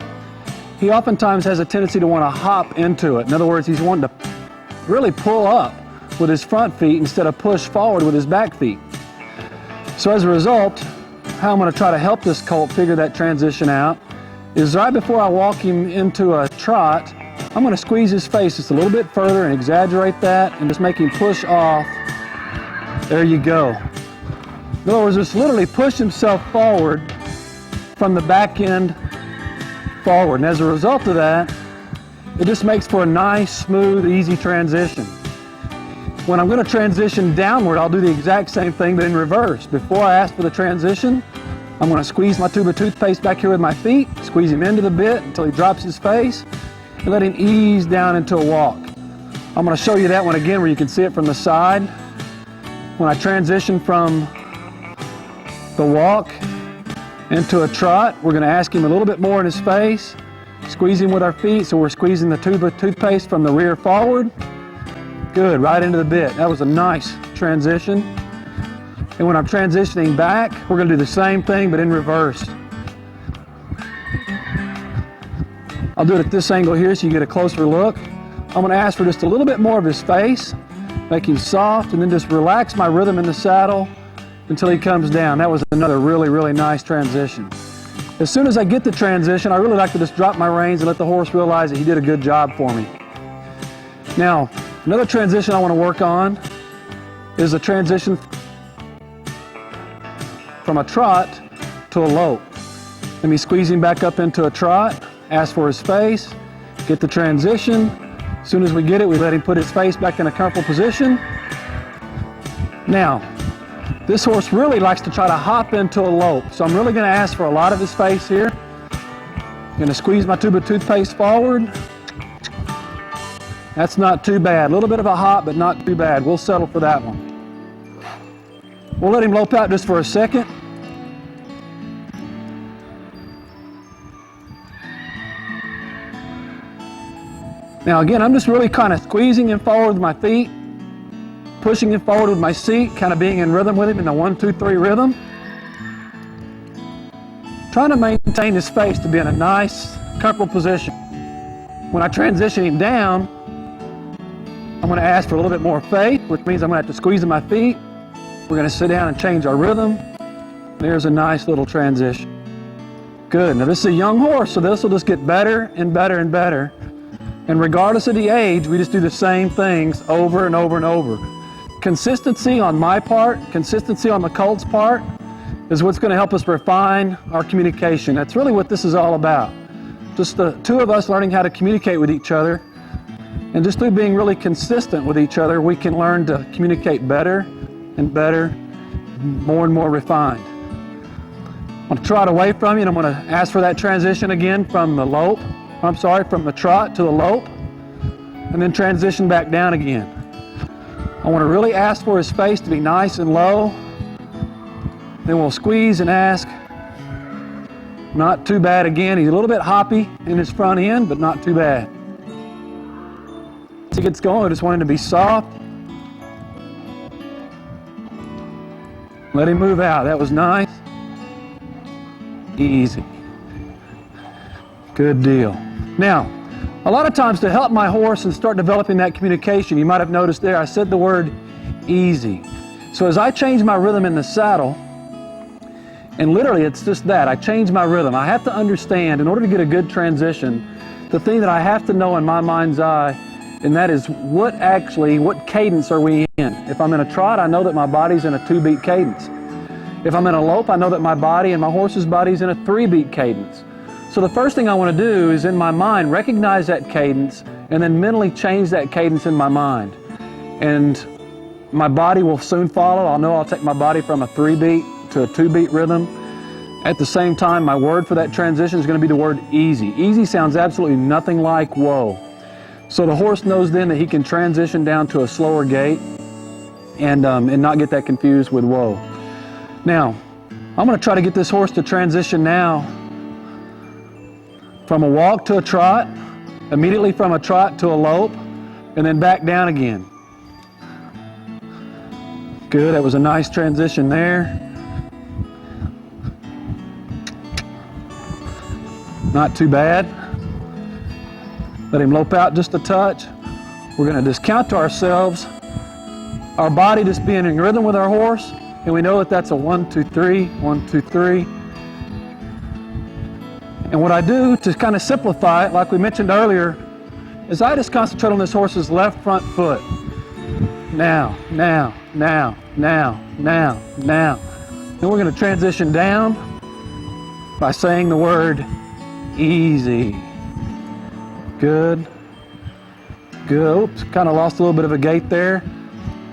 he oftentimes has a tendency to want to hop into it. In other words, he's wanting to really pull up with his front feet instead of push forward with his back feet. So as a result, how I'm going to try to help this colt figure that transition out is right before I walk him into a trot, I'm going to squeeze his face just a little bit further and exaggerate that and just make him push off. There you go. In other words, just literally push himself forward from the back end forward. And as a result of that, it just makes for a nice, smooth, easy transition. When I'm going to transition downward, I'll do the exact same thing, but in reverse. Before I ask for the transition, I'm going to squeeze my tube of toothpaste back here with my feet, squeeze him into the bit until he drops his face, and let him ease down into a walk. I'm going to show you that one again where you can see it from the side. When I transition from the walk into a trot, we're going to ask him a little bit more in his face, squeeze him with our feet, so we're squeezing the tube of toothpaste from the rear forward. Good, right into the bit. That was a nice transition. And when I'm transitioning back, we're going to do the same thing, but in reverse. I'll do it at this angle here so you get a closer look. I'm going to ask for just a little bit more of his face, make him soft, and then just relax my rhythm in the saddle until he comes down. That was another really, really nice transition. As soon as I get the transition, I really like to just drop my reins and let the horse realize that he did a good job for me. Now, another transition I want to work on is a transition from a trot to a lope. Let me squeeze him back up into a trot, ask for his face, get the transition. As soon as we get it, we let him put his face back in a comfortable position. Now, this horse really likes to try to hop into a lope, so I'm really going to ask for a lot of his face here. I'm going to squeeze my tube of toothpaste forward. That's not too bad. A little bit of a hop, but not too bad. We'll settle for that one. We'll let him lope out just for a second. Now again, I'm just really kind of squeezing him forward with my feet, pushing him forward with my seat, kind of being in rhythm with him in the 1, 2, 3 rhythm. Trying to maintain his face to be in a nice, comfortable position. When I transition him down, I'm going to ask for a little bit more faith, which means I'm going to have to squeeze in my feet. We're going to sit down and change our rhythm. There's a nice little transition. Good. Now this is a young horse, so this will just get better and better and better. And regardless of the age, we just do the same things over and over and over. Consistency on my part, consistency on the colt's part, is what's going to help us refine our communication. That's really what this is all about. Just the two of us learning how to communicate with each other. And just through being really consistent with each other, we can learn to communicate better and better, more and more refined. I'm going to trot away from you, and I'm going to ask for that transition again from the lope. From the trot to the lope, and then transition back down again. I want to really ask for his face to be nice and low. Then we'll squeeze and ask. Not too bad again. He's a little bit hoppy in his front end, but not too bad. As he gets going, I just want him to be soft. Let him move out. That was nice. Easy. Good deal. Now, a lot of times to help my horse and start developing that communication, you might have noticed there I said the word easy. So as I change my rhythm in the saddle, and literally it's just that, I change my rhythm. I have to understand, in order to get a good transition, the thing that I have to know in my mind's eye, and that is what cadence are we in? If I'm in a trot, I know that my body's in a 2-beat cadence. If I'm in a lope, I know that my body and my horse's body's in a 3-beat cadence. So the first thing I want to do is in my mind recognize that cadence and then mentally change that cadence in my mind. And my body will soon follow. I'll know I'll take my body from a 3-beat to a 2-beat rhythm. At the same time, my word for that transition is going to be the word easy. Easy sounds absolutely nothing like whoa. So the horse knows then that he can transition down to a slower gait and not get that confused with whoa. Now, I'm going to try to get this horse to transition now from a walk to a trot, immediately from a trot to a lope, and then back down again. Good, that was a nice transition there. Not too bad. Let him lope out just a touch. We're going to discount to ourselves our body just being in rhythm with our horse, and we know that that's a 1, 2, 3, 1, 2, 3. And what I do to kind of simplify it, like we mentioned earlier, is I just concentrate on this horse's left front foot. Now, now, now, now, now, now. Then we're going to transition down by saying the word easy. Good. Good. Oops, kind of lost a little bit of a gait there.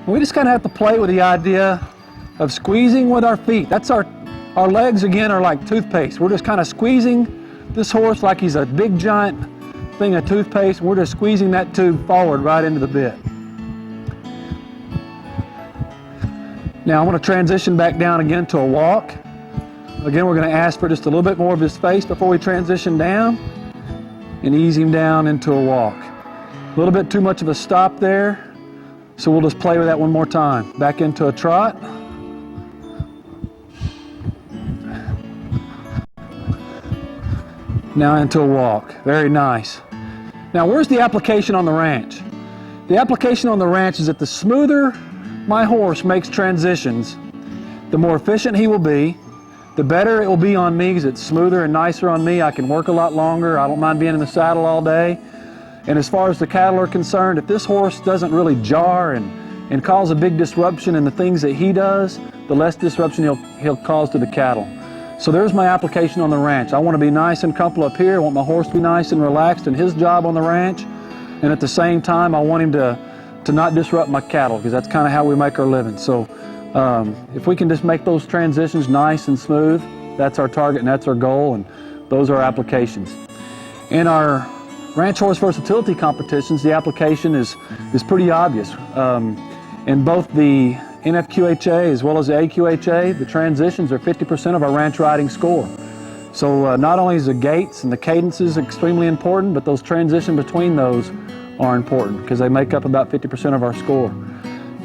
We just kind of have to play with the idea of squeezing with our feet. That's our legs again are like toothpaste. We're just kind of squeezing this horse like he's a big giant thing of toothpaste. We're just squeezing that tube forward right into the bit. Now I'm going to transition back down again to a walk. Again, we're going to ask for just a little bit more of his face before we transition down and ease him down into a walk. A little bit too much of a stop there, so we'll just play with that one more time. Back into a trot. Now into a walk. Very nice. Now where's the application on the ranch? The application on the ranch is that the smoother my horse makes transitions, the more efficient he will be, the better it will be on me because it's smoother and nicer on me. I can work a lot longer. I don't mind being in the saddle all day. And as far as the cattle are concerned, if this horse doesn't really jar and cause a big disruption in the things that he does, the less disruption he'll cause to the cattle. So there's my application on the ranch. I want to be nice and comfortable up here. I want my horse to be nice and relaxed in his job on the ranch. And at the same time, I want him to not disrupt my cattle, because that's kind of how we make our living. So if we can just make those transitions nice and smooth, that's our target and that's our goal, and those are our applications. In our ranch horse versatility competitions, the application is pretty obvious. In both the NFQHA as well as the AQHA, the transitions are 50% of our ranch riding score. So not only is the gaits and the cadences extremely important, but those transitions between those are important, because they make up about 50% of our score.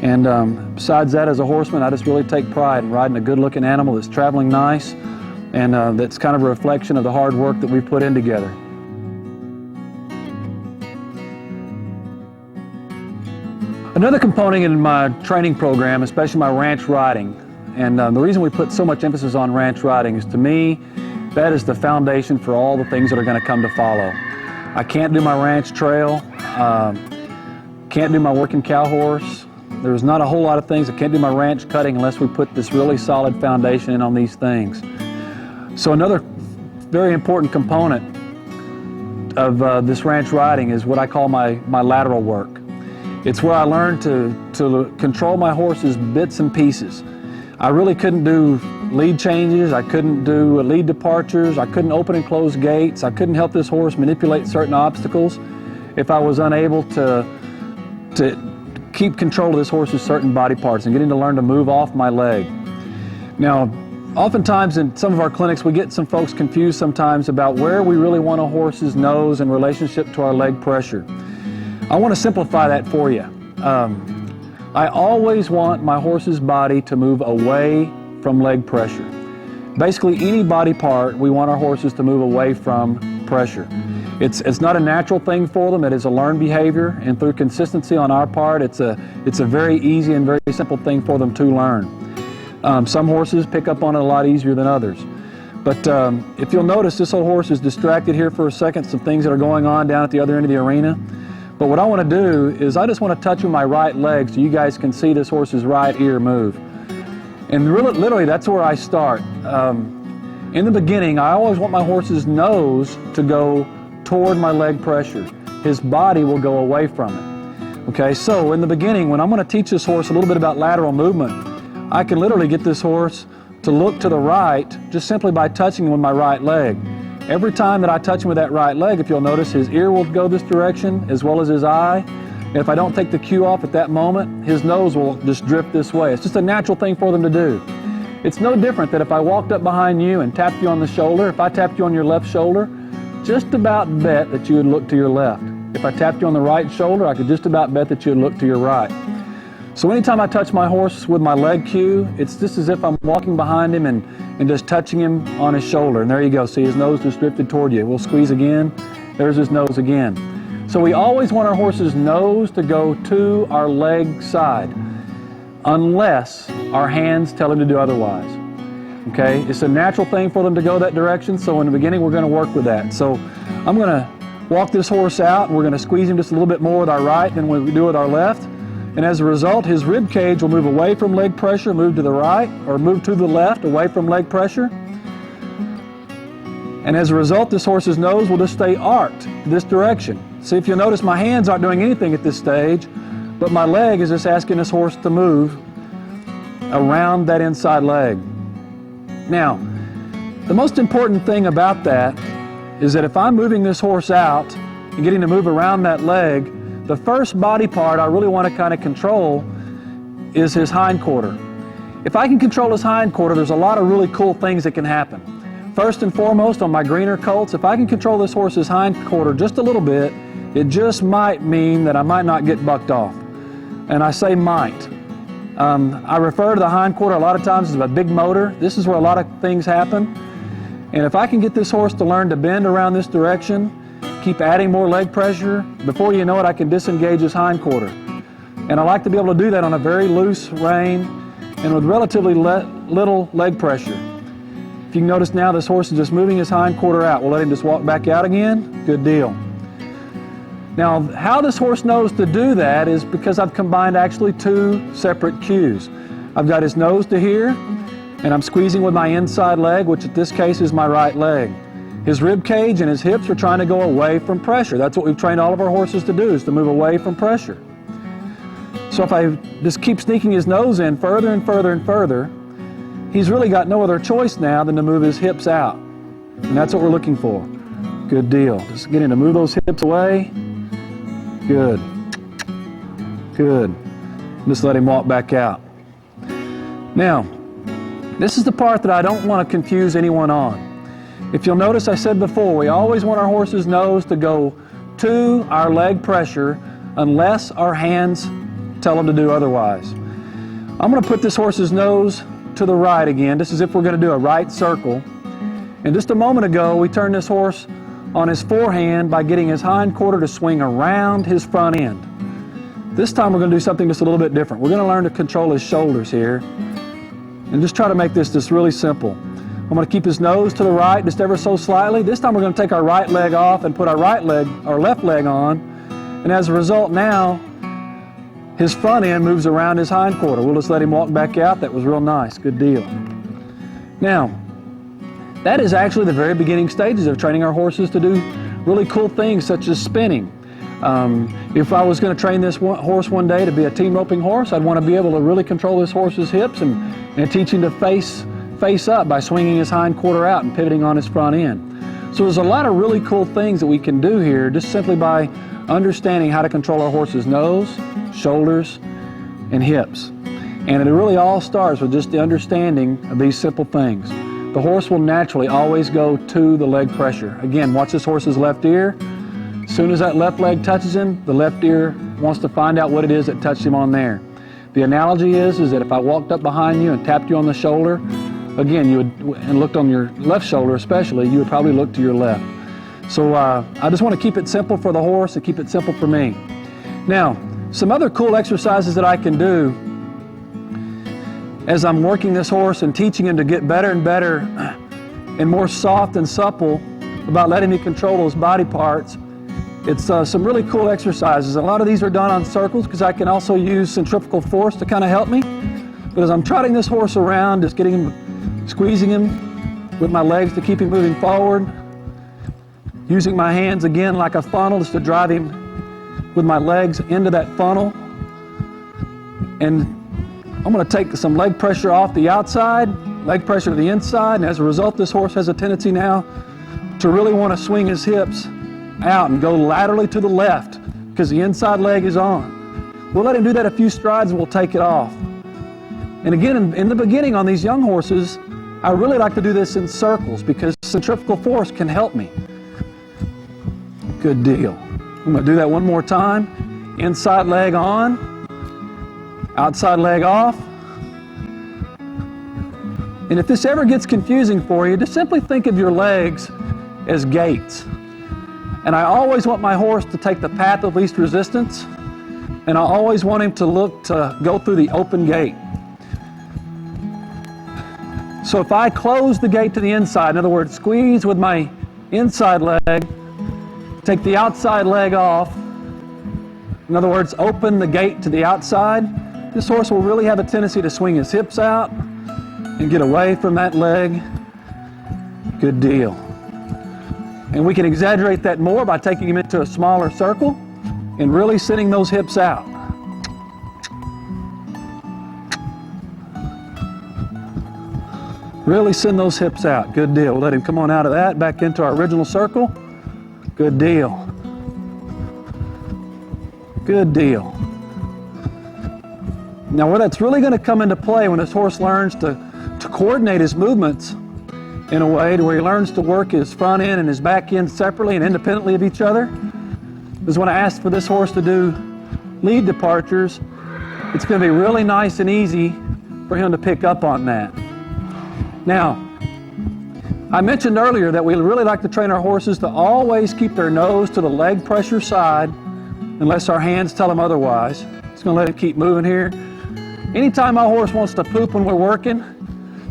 And besides that, as a horseman, I just really take pride in riding a good-looking animal that's traveling nice, and that's kind of a reflection of the hard work that we put in together. Another component in my training program, especially my ranch riding, and the reason we put so much emphasis on ranch riding is, to me, that is the foundation for all the things that are going to come to follow. I can't do my ranch trail, can't do my working cow horse. There's not a whole lot of things. I can't do my ranch cutting unless we put this really solid foundation in on these things. So another very important component of this ranch riding is what I call my lateral work. It's where I learned to control my horse's bits and pieces. I really couldn't do lead changes, I couldn't do lead departures, I couldn't open and close gaits, I couldn't help this horse manipulate certain obstacles if I was unable to keep control of this horse's certain body parts and getting to learn to move off my leg. Now, oftentimes in some of our clinics, we get some folks confused sometimes about where we really want a horse's nose in relationship to our leg pressure. I want to simplify that for you. I always want my horse's body to move away from leg pressure. Basically, any body part, we want our horses to move away from pressure. It's not a natural thing for them. It is a learned behavior, and through consistency on our part, it's a very easy and very simple thing for them to learn. Some horses pick up on it a lot easier than others. But if you'll notice, this old horse is distracted here for a second, some things that are going on down at the other end of the arena. But what I want to do is I just want to touch with my right leg so you guys can see this horse's right ear move. And really, literally, that's where I start. In the beginning, I always want my horse's nose to go toward my leg pressure. His body will go away from it. Okay, so in the beginning, when I'm going to teach this horse a little bit about lateral movement, I can literally get this horse to look to the right just simply by touching him with my right leg. Every time that I touch him with that right leg, if you'll notice, his ear will go this direction as well as his eye. And if I don't take the cue off at that moment, his nose will just drift this way. It's just a natural thing for them to do. It's no different that if I walked up behind you and tapped you on the shoulder, if I tapped you on your left shoulder, just about bet that you would look to your left. If I tapped you on the right shoulder, I could just about bet that you would look to your right. So anytime I touch my horse with my leg cue, it's just as if I'm walking behind him and just touching him on his shoulder. And there you go. See, his nose just drifted toward you. We'll squeeze again. There's his nose again. So we always want our horse's nose to go to our leg side, unless our hands tell him to do otherwise. Okay? It's a natural thing for them to go that direction. So in the beginning, we're going to work with that. So I'm going to walk this horse out, and we're going to squeeze him just a little bit more with our right than we do with our left. And as a result, his rib cage will move away from leg pressure, move to the right, or move to the left, away from leg pressure. And as a result, this horse's nose will just stay arced this direction. See, if you'll notice, my hands aren't doing anything at this stage, but my leg is just asking this horse to move around that inside leg. Now, the most important thing about that is that if I'm moving this horse out and getting to move around that leg, the first body part I really want to kind of control is his hindquarter. If I can control his hindquarter, there's a lot of really cool things that can happen. First and foremost, on my greener colts, if I can control this horse's hindquarter just a little bit, it just might mean that I might not get bucked off. And I say might. I refer to the hindquarter a lot of times as a big motor. This is where a lot of things happen. And if I can get this horse to learn to bend around this direction, keep adding more leg pressure, before you know it, I can disengage his hindquarter. And I like to be able to do that on a very loose rein and with relatively little leg pressure. If you can notice now, this horse is just moving his hindquarter out. We'll let him just walk back out again. Good deal. Now, how this horse knows to do that is because I've combined actually two separate cues. I've got his nose to here, and I'm squeezing with my inside leg, which in this case is my right leg. His rib cage and his hips are trying to go away from pressure. That's what we've trained all of our horses to do, is to move away from pressure. So if I just keep sneaking his nose in further and further and further, he's really got no other choice now than to move his hips out. And that's what we're looking for. Good deal. Just getting to move those hips away. Good. Good. Just let him walk back out. Now, this is the part that I don't want to confuse anyone on. If you'll notice, I said before, we always want our horse's nose to go to our leg pressure unless our hands tell him to do otherwise. I'm going to put this horse's nose to the right again, just as if we're going to do a right circle. And just a moment ago, we turned this horse on his forehand by getting his hind quarter to swing around his front end. This time we're going to do something just a little bit different. We're going to learn to control his shoulders here and just try to make this just really simple. I'm going to keep his nose to the right just ever so slightly. This time we're going to take our right leg off and put our left leg on. And as a result now, his front end moves around his hind quarter. We'll just let him walk back out. That was real nice. Good deal. Now, that is actually the very beginning stages of training our horses to do really cool things such as spinning. If I was going to train this horse one day to be a team roping horse, I'd want to be able to really control this horse's hips and teach him to face up by swinging his hind quarter out and pivoting on his front end. So there's a lot of really cool things that we can do here just simply by understanding how to control our horse's nose, shoulders, and hips. And it really all starts with just the understanding of these simple things. The horse will naturally always go to the leg pressure. Again, watch this horse's left ear. As soon as that left leg touches him, the left ear wants to find out what it is that touched him on there. The analogy is that if I walked up behind you and tapped you on the shoulder, again, and looked on your left shoulder especially, you would probably look to your left. So I just want to keep it simple for the horse and keep it simple for me. Now, some other cool exercises that I can do as I'm working this horse and teaching him to get better and better and more soft and supple about letting me control those body parts. It's some really cool exercises. A lot of these are done on circles because I can also use centrifugal force to kind of help me. But as I'm trotting this horse around, just getting him, squeezing him with my legs to keep him moving forward, using my hands again like a funnel just to drive him with my legs into that funnel. And I'm going to take some leg pressure off the outside, leg pressure to the inside, and as a result this horse has a tendency now to really want to swing his hips out and go laterally to the left because the inside leg is on. We'll let him do that a few strides and we'll take it off. And again, in the beginning on these young horses, I really like to do this in circles because centrifugal force can help me. Good deal. I'm going to do that one more time. Inside leg on, outside leg off. And if this ever gets confusing for you, just simply think of your legs as gaits. And I always want my horse to take the path of least resistance, and I always want him to look to go through the open gate. So if I close the gate to the inside, in other words, squeeze with my inside leg, take the outside leg off, in other words, open the gate to the outside, this horse will really have a tendency to swing his hips out and get away from that leg. Good deal. And we can exaggerate that more by taking him into a smaller circle and really sending those hips out. Really send those hips out. Good deal. Let him come on out of that, back into our original circle. Good deal. Good deal. Now where that's really going to come into play when this horse learns to coordinate his movements in a way to where he learns to work his front end and his back end separately and independently of each other is when I ask for this horse to do lead departures. It's going to be really nice and easy for him to pick up on that. Now, I mentioned earlier that we really like to train our horses to always keep their nose to the leg pressure side unless our hands tell them otherwise. Just going to let it keep moving here. Anytime my horse wants to poop when we're working,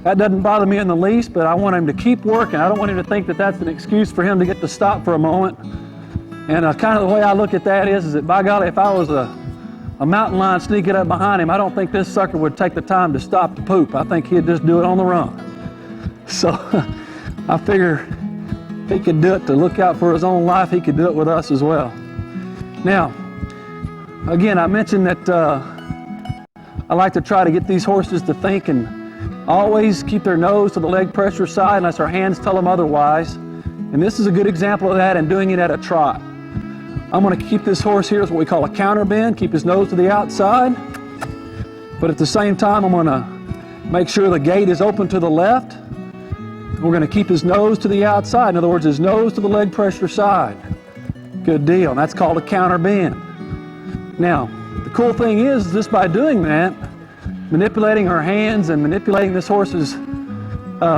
that doesn't bother me in the least, but I want him to keep working. I don't want him to think that that's an excuse for him to get to stop for a moment. And kind of the way I look at that is that by golly, if I was a a mountain lion sneaking up behind him, I don't think this sucker would take the time to stop to poop. I think he'd just do it on the run. So I figure if he could do it to look out for his own life, he could do it with us as well. Now, again, I mentioned that I like to try to get these horses to think and always keep their nose to the leg pressure side unless our hands tell them otherwise. And this is a good example of that, and doing it at a trot. I'm going to keep this horse here as what we call a counter bend, keep his nose to the outside, but at the same time I'm going to make sure the gait is open to the left. We're going to keep his nose to the outside, in other words, his nose to the leg pressure side. Good deal, and that's called a counter bend. Now, the cool thing is, just by doing that, manipulating our hands and manipulating this horse's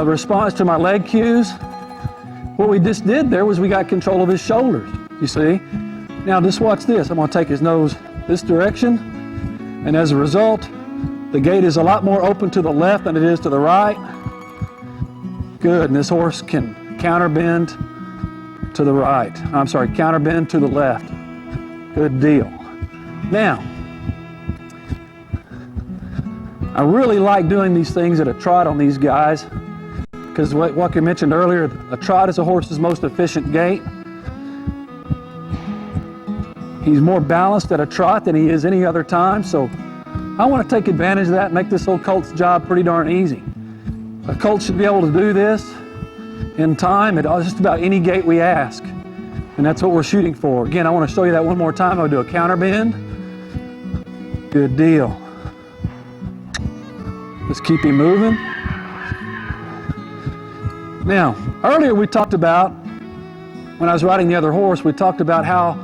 response to my leg cues, what we just did there was we got control of his shoulders, you see? Now just watch this. I'm going to take his nose this direction, and as a result, the gait is a lot more open to the left than it is to the right. Good, and this horse can counter bend to the right. I'm sorry, counter bend to the left. Good deal. Now, I really like doing these things at a trot on these guys because what I mentioned earlier, a trot is a horse's most efficient gait. He's more balanced at a trot than he is any other time, so I want to take advantage of that and make this old colt's job pretty darn easy. A colt should be able to do this in time at just about any gait we ask, and that's what we're shooting for. Again, I want to show you that one more time. I'll do a counter bend. Good deal. Just keep him moving. Now, earlier we talked about, when I was riding the other horse, we talked about how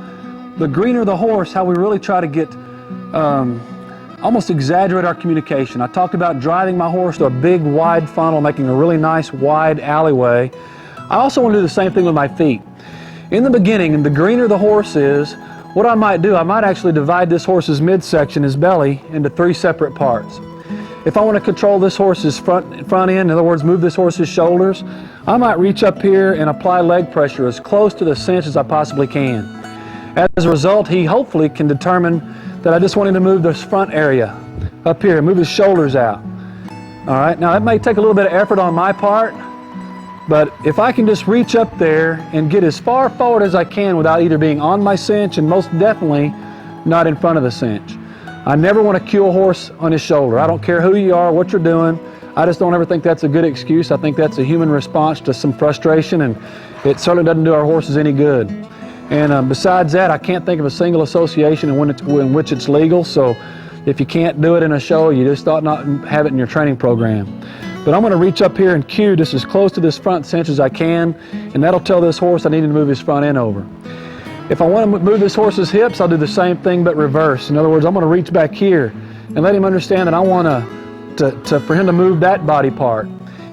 the greener the horse, how we really try to get, almost exaggerate our communication. I talked about driving my horse to a big wide funnel, making a really nice wide alleyway. I also want to do the same thing with my feet. In the beginning, the greener the horse is, what I might do, I might actually divide this horse's midsection, his belly, into 3 separate parts. If I want to control this horse's front end, in other words, move this horse's shoulders, I might reach up here and apply leg pressure as close to the cinch as I possibly can. As a result, he hopefully can determine that I just want him to move this front area up here, move his shoulders out. All right, now it may take a little bit of effort on my part, but if I can just reach up there and get as far forward as I can without either being on my cinch and most definitely not in front of the cinch. I never want to cue a horse on his shoulder. I don't care who you are, what you're doing. I just don't ever think that's a good excuse. I think that's a human response to some frustration, and it certainly doesn't do our horses any good. And besides that, I can't think of a single association in which it's legal, so if you can't do it in a show, you just ought not have it in your training program. But I'm going to reach up here and cue just as close to this front cinch as I can, and that'll tell this horse I need to move his front end over. If I want to move this horse's hips, I'll do the same thing but reverse. In other words, I'm going to reach back here and let him understand that I want for him to move that body part.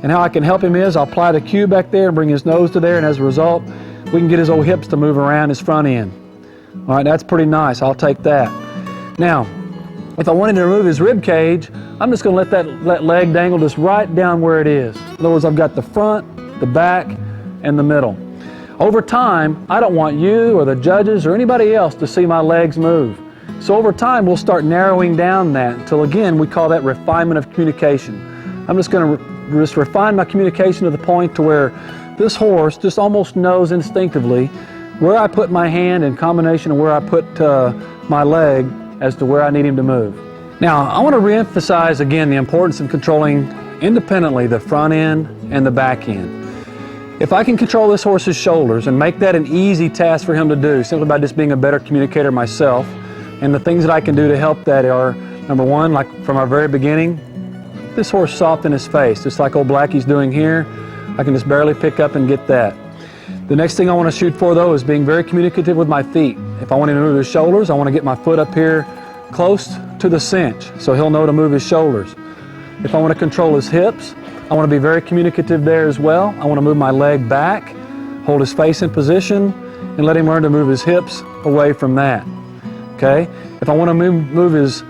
And how I can help him is I'll apply the cue back there and bring his nose to there, and as a result, we can get his old hips to move around his front end. All right, that's pretty nice. I'll take that. Now, if I wanted to remove his rib cage, I'm just going to let that leg dangle just right down where it is. In other words, I've got the front, the back, and the middle. Over time, I don't want you or the judges or anybody else to see my legs move. So over time, we'll start narrowing down that until, again, we call that refinement of communication. I'm just going to just refine my communication to the point to where this horse just almost knows instinctively where I put my hand in combination of where I put my leg as to where I need him to move. Now, I want to reemphasize again the importance of controlling independently the front end and the back end. If I can control this horse's shoulders and make that an easy task for him to do simply by just being a better communicator myself, and the things that I can do to help that are, number one, like from our very beginning, this horse soft in his face, just like old Blackie's doing here. I can just barely pick up and get that. The next thing I want to shoot for, though, is being very communicative with my feet. If I want him to move his shoulders, I want to get my foot up here close to the cinch so he'll know to move his shoulders. If I want to control his hips, I want to be very communicative there as well. I want to move my leg back, hold his face in position, and let him learn to move his hips away from that. Okay? If I want to move his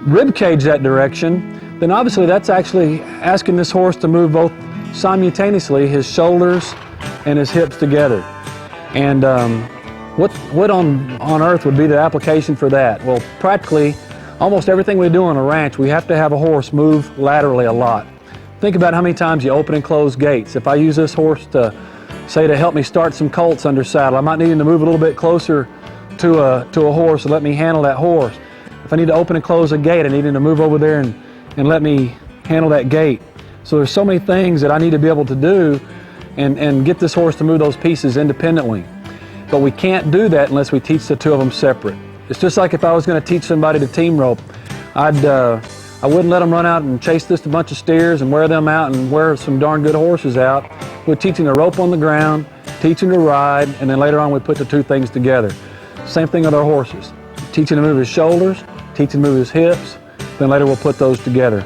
rib cage that direction, then obviously that's actually asking this horse to move both simultaneously his shoulders and his hips together. And what on earth would be the application for that? Well, practically, almost everything we do on a ranch, we have to have a horse move laterally a lot. Think about how many times you open and close gates. If I use this horse to, say, to help me start some colts under saddle, I might need him to move a little bit closer to a horse and let me handle that horse. If I need to open and close a gate, I need him to move over there and let me handle that gate. So there's so many things that I need to be able to do and get this horse to move those pieces independently. But we can't do that unless we teach the two of them separate. It's just like if I was going to teach somebody to team rope, I wouldn't let them run out and chase just a bunch of steers and wear them out and wear some darn good horses out. We're teaching the rope on the ground, teaching to ride, and then later on we put the two things together. Same thing with our horses. Teaching to move his shoulders, teaching to move his hips, then later we'll put those together.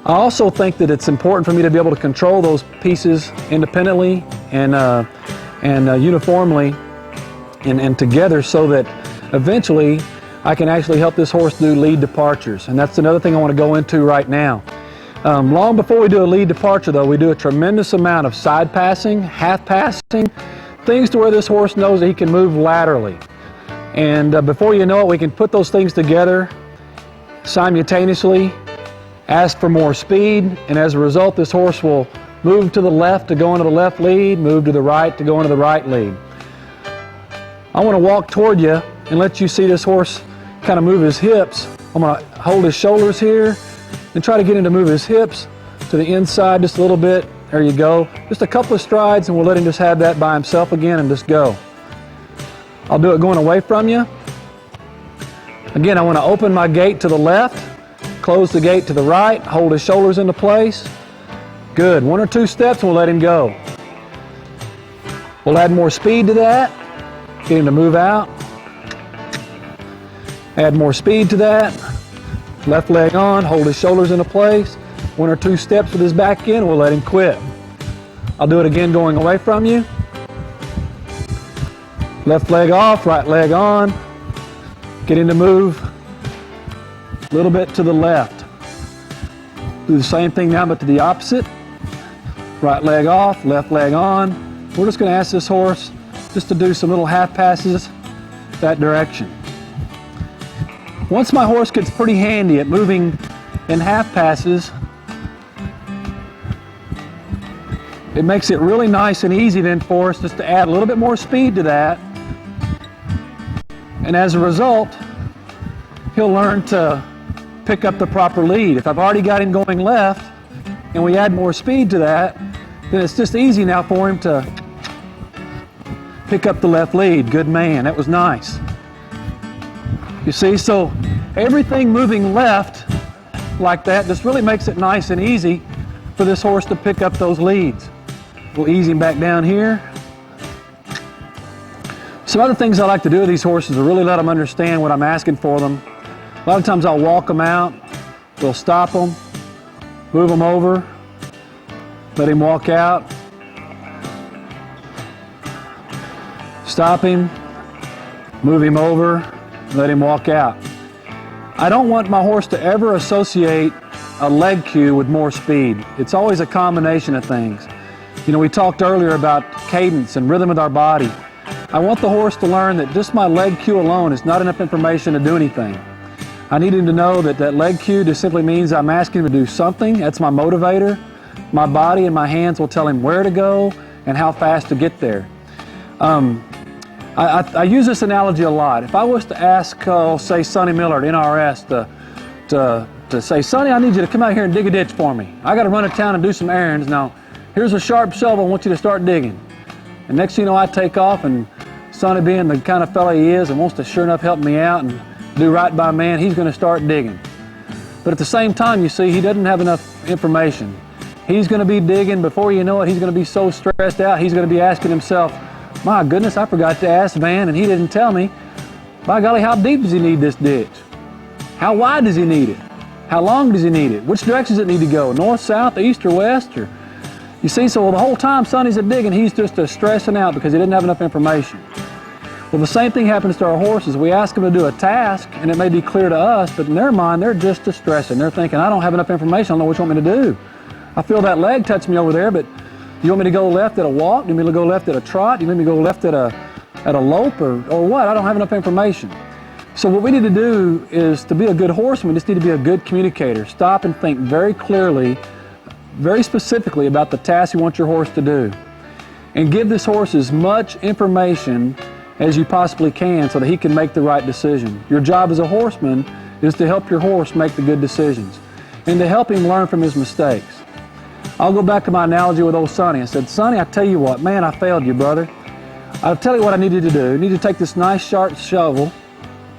I also think that it's important for me to be able to control those pieces independently and uniformly and together, so that eventually I can actually help this horse do lead departures. And that's another thing I want to go into right now. Long before we do a lead departure though, we do a tremendous amount of side passing, half passing, things to where this horse knows that he can move laterally. And before you know it, we can put those things together simultaneously, ask for more speed, and as a result this horse will move to the left to go into the left lead, move to the right to go into the right lead. I want to walk toward you and let you see this horse kind of move his hips. I'm going to hold his shoulders here and try to get him to move his hips to the inside just a little bit. There you go. Just a couple of strides and we'll let him just have that by himself again and just go. I'll do it going away from you. Again, I want to open my gate to the left, close the gate to the right, hold his shoulders into place. Good. One or two steps and we'll let him go. We'll add more speed to that. Get him to move out. Add more speed to that. Left leg on, hold his shoulders into place. One or two steps with his back in, we'll let him quit. I'll do it again going away from you. Left leg off, right leg on. Get him to move a little bit to the left. Do the same thing now, but to the opposite. Right leg off, left leg on. We're just going to ask this horse just to do some little half passes that direction. Once my horse gets pretty handy at moving in half passes, it makes it really nice and easy then for us just to add a little bit more speed to that. And as a result, he'll learn to pick up the proper lead. If I've already got him going left and we add more speed to that, then it's just easy now for him to pick up the left lead. Good man, that was nice. You see, so everything moving left like that just really makes it nice and easy for this horse to pick up those leads. We'll ease him back down here. Some other things I like to do with these horses is really let them understand what I'm asking for them. A lot of times I'll walk them out, we'll stop them, move them over, let him walk out, stop him, move him over, let him walk out. I don't want my horse to ever associate a leg cue with more speed. It's always a combination of things. You know, we talked earlier about cadence and rhythm with our body. I want the horse to learn that just my leg cue alone is not enough information to do anything. I need him to know that that leg cue just simply means I'm asking him to do something. That's my motivator. My body and my hands will tell him where to go and how fast to get there. I use this analogy a lot. If I was to ask, say, Sonny Miller at NRS to say, Sonny, I need you to come out here and dig a ditch for me. I got to run to town and do some errands. Now, here's a sharp shovel. I want you to start digging. And next thing you know, I take off, and Sonny, being the kind of fella he is and wants to sure enough help me out and do right by man, he's going to start digging. But at the same time, you see, he doesn't have enough information. He's going to be digging. Before you know it, he's going to be so stressed out, he's going to be asking himself, my goodness, I forgot to ask Van, and he didn't tell me. By golly, how deep does he need this ditch? How wide does he need it? How long does he need it? Which direction does it need to go? North, south, east, or west? Or, you see, so the whole time Sonny's digging, he's just stressing out because he didn't have enough information. Well, the same thing happens to our horses. We ask them to do a task, and it may be clear to us, but in their mind, they're just stressing. They're thinking, I don't have enough information. I don't know what you want me to do. I feel that leg touch me over there, but do you want me to go left at a walk? Do you want me to go left at a trot? Do you want me to go left at a lope or what? I don't have enough information. So what we need to do is, to be a good horseman, we just need to be a good communicator. Stop and think very clearly, very specifically about the task you want your horse to do. And give this horse as much information as you possibly can so that he can make the right decision. Your job as a horseman is to help your horse make the good decisions and to help him learn from his mistakes. I'll go back to my analogy with old Sonny. I said, Sonny, I tell you what, man, I failed you, brother. I'll tell you what I need you to do. You need to take this nice sharp shovel.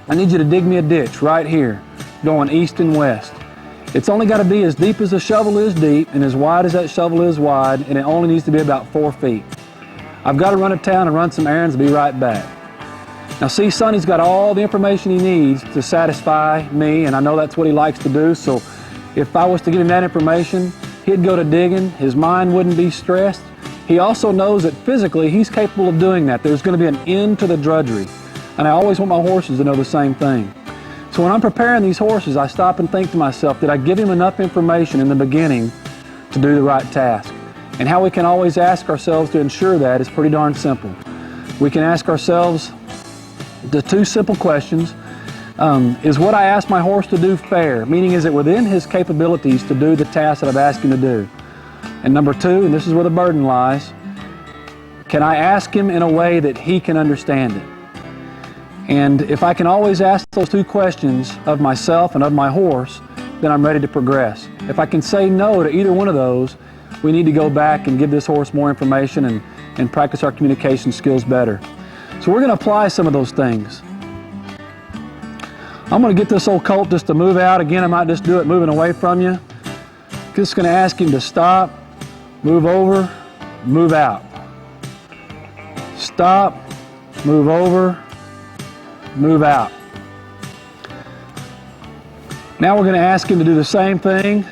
I need you to dig me a ditch right here, going east and west. It's only got to be as deep as the shovel is deep and as wide as that shovel is wide, and it only needs to be about 4 feet. I've got to run to town and run some errands and be right back. Now see, Sonny's got all the information he needs to satisfy me, and I know that's what he likes to do, so if I was to give him that information, he'd go to digging, his mind wouldn't be stressed. He also knows that physically he's capable of doing that. There's going to be an end to the drudgery. And I always want my horses to know the same thing. So when I'm preparing these horses, I stop and think to myself, did I give him enough information in the beginning to do the right task? And how we can always ask ourselves to ensure that is pretty darn simple. We can ask ourselves the 2 simple questions. Is what I ask my horse to do fair? Meaning, is it within his capabilities to do the task that I've asked him to do? And number 2, and this is where the burden lies, can I ask him in a way that he can understand it? And if I can always ask those 2 questions of myself and of my horse, then I'm ready to progress. If I can say no to either one of those, we need to go back and give this horse more information and practice our communication skills better. So we're going to apply some of those things. I'm going to get this old colt just to move out. Again, I might just do it moving away from you. Just going to ask him to stop, move over, move out. Stop, move over, move out. Now we're going to ask him to do the same thing,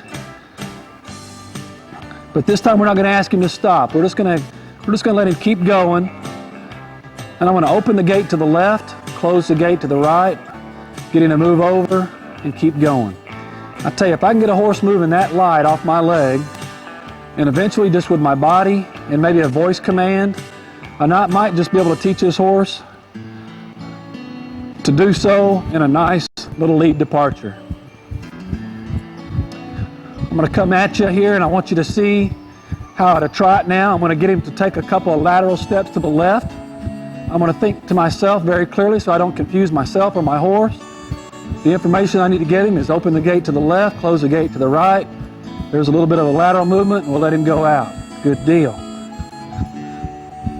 but this time we're not going to ask him to stop. We're just going to let him keep going. And I'm going to open the gate to the left, close the gate to the right, get him to move over and keep going. I tell you, if I can get a horse moving that light off my leg, and eventually just with my body and maybe a voice command, I might just be able to teach this horse to do so in a nice little lead departure. I'm going to come at you here and I want you to see how to trot now. I'm going to get him to take a couple of lateral steps to the left. I'm going to think to myself very clearly so I don't confuse myself or my horse. The information I need to get him is open the gate to the left, close the gate to the right. There's a little bit of a lateral movement and we'll let him go out. Good deal.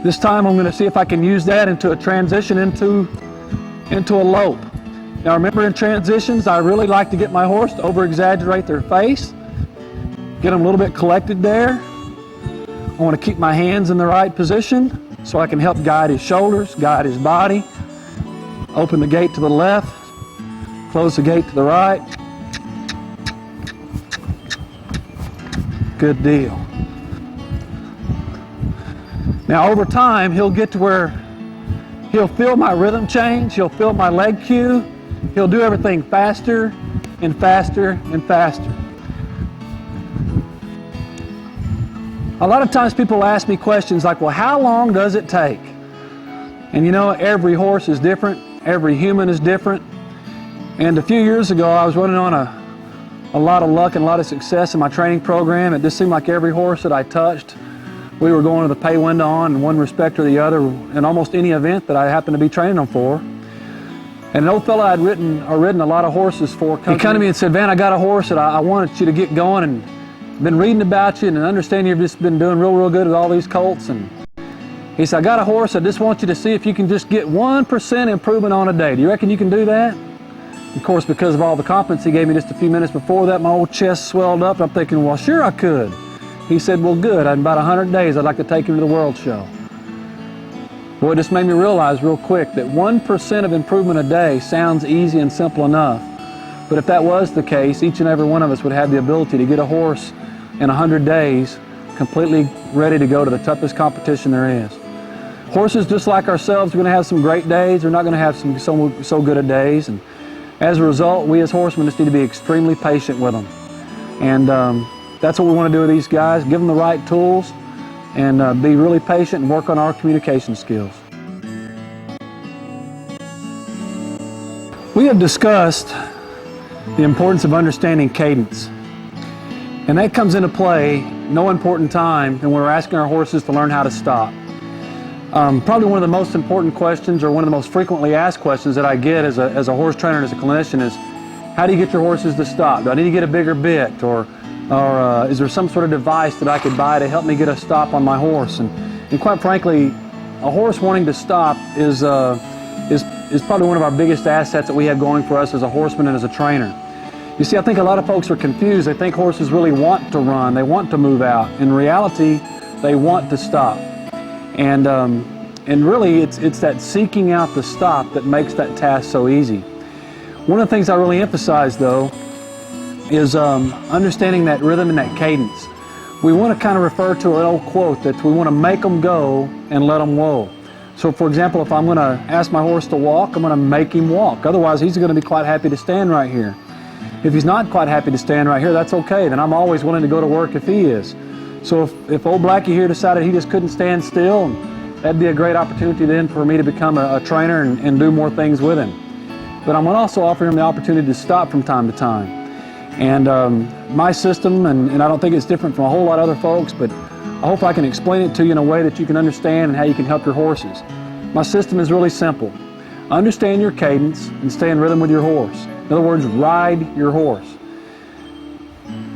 This time I'm going to see if I can use that into a transition into a lope. Now remember, in transitions I really like to get my horse to over-exaggerate their face. Get them a little bit collected there. I want to keep my hands in the right position so I can help guide his shoulders, guide his body. Open the gate to the left, close the gate to the right. Good deal. Now over time, he'll get to where he'll feel my rhythm change, he'll feel my leg cue, he'll do everything faster and faster and faster. A lot of times people ask me questions like, well, how long does it take? And you know, every horse is different, every human is different. And a few years ago, I was running on a lot of luck and a lot of success in my training program. It just seemed like every horse that I touched, we were going to the pay window on in one respect or the other in almost any event that I happened to be training them for. And an old fellow I'd ridden a lot of horses for, he come to me and said, Van, I got a horse that I wanted you to get going, and been reading about you and understand you've just been doing real good with all these colts. And he said, I got a horse, I just want you to see if you can just get 1% improvement on a day. Do you reckon you can do that? Of course, because of all the compliments he gave me just a few minutes before that, my old chest swelled up. I'm thinking, well, sure I could. He said, well, good. In about 100 days, I'd like to take him to the World Show. Boy, it just made me realize real quick that 1% of improvement a day sounds easy and simple enough. But if that was the case, each and every one of us would have the ability to get a horse in 100 days completely ready to go to the toughest competition there is. Horses, just like ourselves, are going to have some great days. They're not going to have some so good a days. And as a result, we as horsemen just need to be extremely patient with them. And that's what we want to do with these guys. Give them the right tools and be really patient and work on our communication skills. We have discussed the importance of understanding cadence. And that comes into play no important time than when we're asking our horses to learn how to stop. Probably one of the most important questions, or one of the most frequently asked questions that I get as a horse trainer and as a clinician is, how do you get your horses to stop? Do I need to get a bigger bit? Or is there some sort of device that I could buy to help me get a stop on my horse? And quite frankly, a horse wanting to stop is probably one of our biggest assets that we have going for us as a horseman and as a trainer. You see, I think a lot of folks are confused. They think horses really want to run, they want to move out. In reality, they want to stop. And really, it's that seeking out the stop that makes that task so easy. One of the things I really emphasize, though, is understanding that rhythm and that cadence. We want to kind of refer to an old quote that we want to make them go and let them whoa. So, for example, if I'm going to ask my horse to walk, I'm going to make him walk. Otherwise, he's going to be quite happy to stand right here. If he's not quite happy to stand right here, that's okay. Then I'm always willing to go to work if he is. So if old Blackie here decided he just couldn't stand still, that'd be a great opportunity then for me to become a trainer and do more things with him. But I'm going to also offer him the opportunity to stop from time to time. And my system, and I don't think it's different from a whole lot of other folks, but I hope I can explain it to you in a way that you can understand and how you can help your horses. My system is really simple. Understand your cadence and stay in rhythm with your horse. In other words, ride your horse.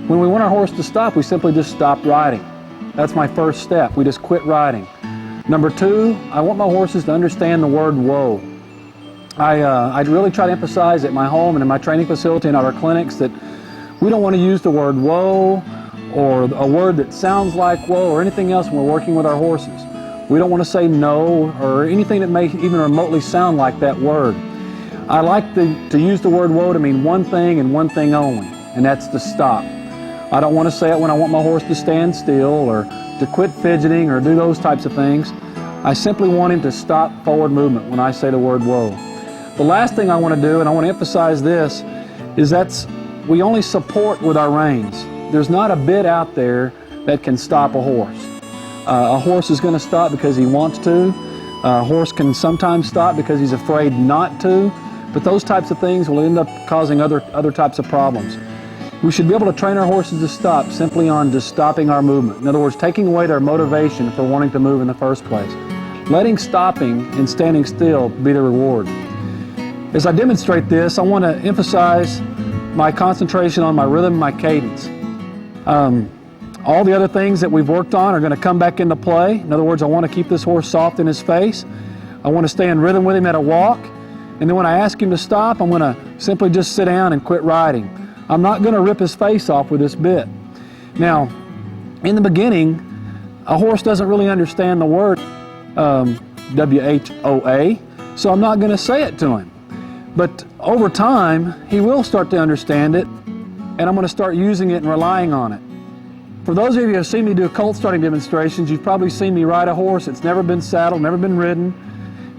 When we want our horse to stop, we simply just stop riding. That's my first step. We just quit riding. Number two, I want my horses to understand the word whoa. I really try to emphasize at my home and in my training facility and at our clinics that we don't want to use the word whoa or a word that sounds like whoa or anything else when we're working with our horses. We don't want to say no or anything that may even remotely sound like that word. I like to use the word whoa to mean one thing and one thing only, and that's to stop. I don't want to say it when I want my horse to stand still or to quit fidgeting or do those types of things. I simply want him to stop forward movement when I say the word whoa. The last thing I want to do, and I want to emphasize this, is we only support with our reins. There's not a bit out there that can stop a horse. A horse is going to stop because he wants to. A horse can sometimes stop because he's afraid not to. But those types of things will end up causing other types of problems. We should be able to train our horses to stop simply on just stopping our movement. In other words, taking away their motivation for wanting to move in the first place. Letting stopping and standing still be the reward. As I demonstrate this, I want to emphasize my concentration on my rhythm and my cadence. All the other things that we've worked on are going to come back into play. In other words, I want to keep this horse soft in his face. I want to stay in rhythm with him at a walk. And then when I ask him to stop, I'm going to simply just sit down and quit riding. I'm not going to rip his face off with this bit. Now, in the beginning, a horse doesn't really understand the word W-H-O-A, so I'm not going to say it to him. But over time, he will start to understand it, and I'm going to start using it and relying on it. For those of you who have seen me do colt starting demonstrations, you've probably seen me ride a horse that's never been saddled, never been ridden,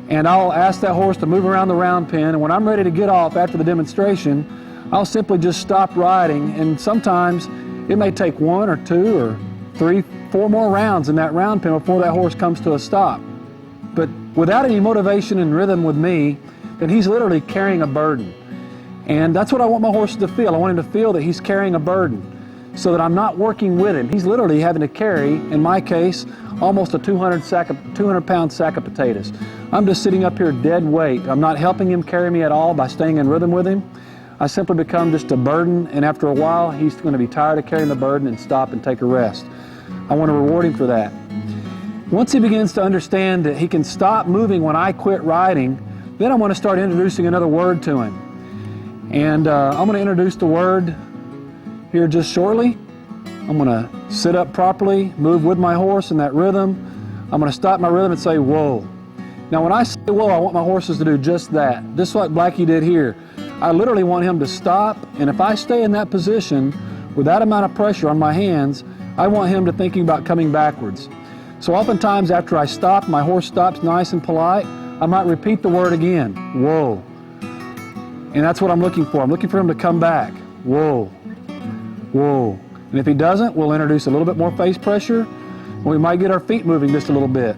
and I'll ask that horse to move around the round pen, and when I'm ready to get off after the demonstration, I'll simply just stop riding, and sometimes it may take 1 or 2 or 3, 4 more rounds in that round pen before that horse comes to a stop. But without any motivation and rhythm with me, then he's literally carrying a burden. And that's what I want my horses to feel. I want him to feel that he's carrying a burden so that I'm not working with him. He's literally having to carry, in my case, almost a 200-pound sack of potatoes. I'm just sitting up here dead weight. I'm not helping him carry me at all by staying in rhythm with him. I simply become just a burden, and after a while, he's going to be tired of carrying the burden and stop and take a rest. I want to reward him for that. Once he begins to understand that he can stop moving when I quit riding, then I want to start introducing another word to him. And I'm going to introduce the word here just shortly. I'm going to sit up properly, move with my horse in that rhythm. I'm going to stop my rhythm and say, whoa. Now when I say whoa, I want my horses to do just that, just like Blackie did here. I literally want him to stop, and if I stay in that position with that amount of pressure on my hands, I want him to thinking about coming backwards. So oftentimes after I stop, my horse stops nice and polite, I might repeat the word again, whoa. And that's what I'm looking for. I'm looking for him to come back, whoa, whoa. And if he doesn't, we'll introduce a little bit more face pressure, and we might get our feet moving just a little bit,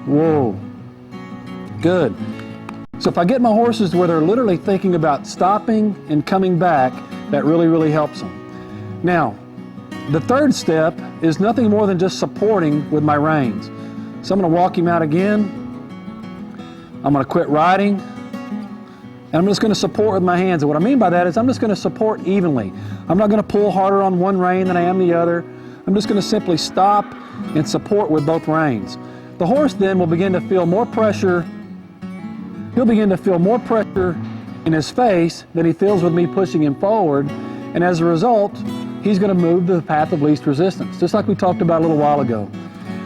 whoa. Good. So if I get my horses to where they're literally thinking about stopping and coming back, that really, really helps them. Now, the third step is nothing more than just supporting with my reins. So I'm going to walk him out again. I'm going to quit riding. And I'm just going to support with my hands. And what I mean by that is I'm just going to support evenly. I'm not going to pull harder on one rein than I am the other. I'm just going to simply stop and support with both reins. The horse then will begin to feel more pressure. He'll begin to feel more pressure in his face than he feels with me pushing him forward. And as a result, he's going to move to the path of least resistance, just like we talked about a little while ago.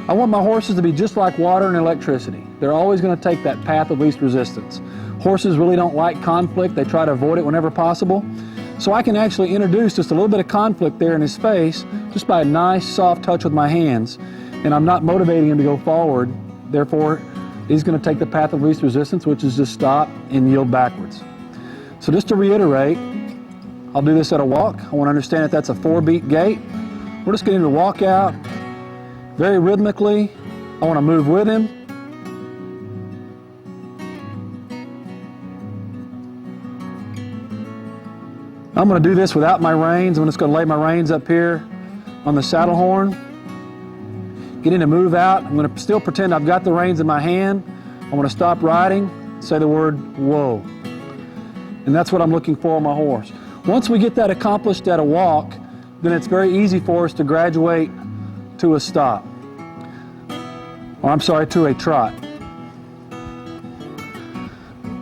I want my horses to be just like water and electricity. They're always going to take that path of least resistance. Horses really don't like conflict. They try to avoid it whenever possible. So I can actually introduce just a little bit of conflict there in his face just by a nice soft touch with my hands. And I'm not motivating him to go forward. Therefore, he's going to take the path of least resistance, which is just stop and yield backwards. So just to reiterate, I'll do this at a walk. I want to understand that that's a 4-beat gait. We're just going to walk out very rhythmically. I want to move with him. I'm going to do this without my reins. I'm just going to lay my reins up here on the saddle horn. Get in to move out. I'm going to still pretend I've got the reins in my hand. I'm going to stop riding, say the word whoa. And that's what I'm looking for on my horse. Once we get that accomplished at a walk, then it's very easy for us to graduate to a stop. Or I'm sorry, to a trot.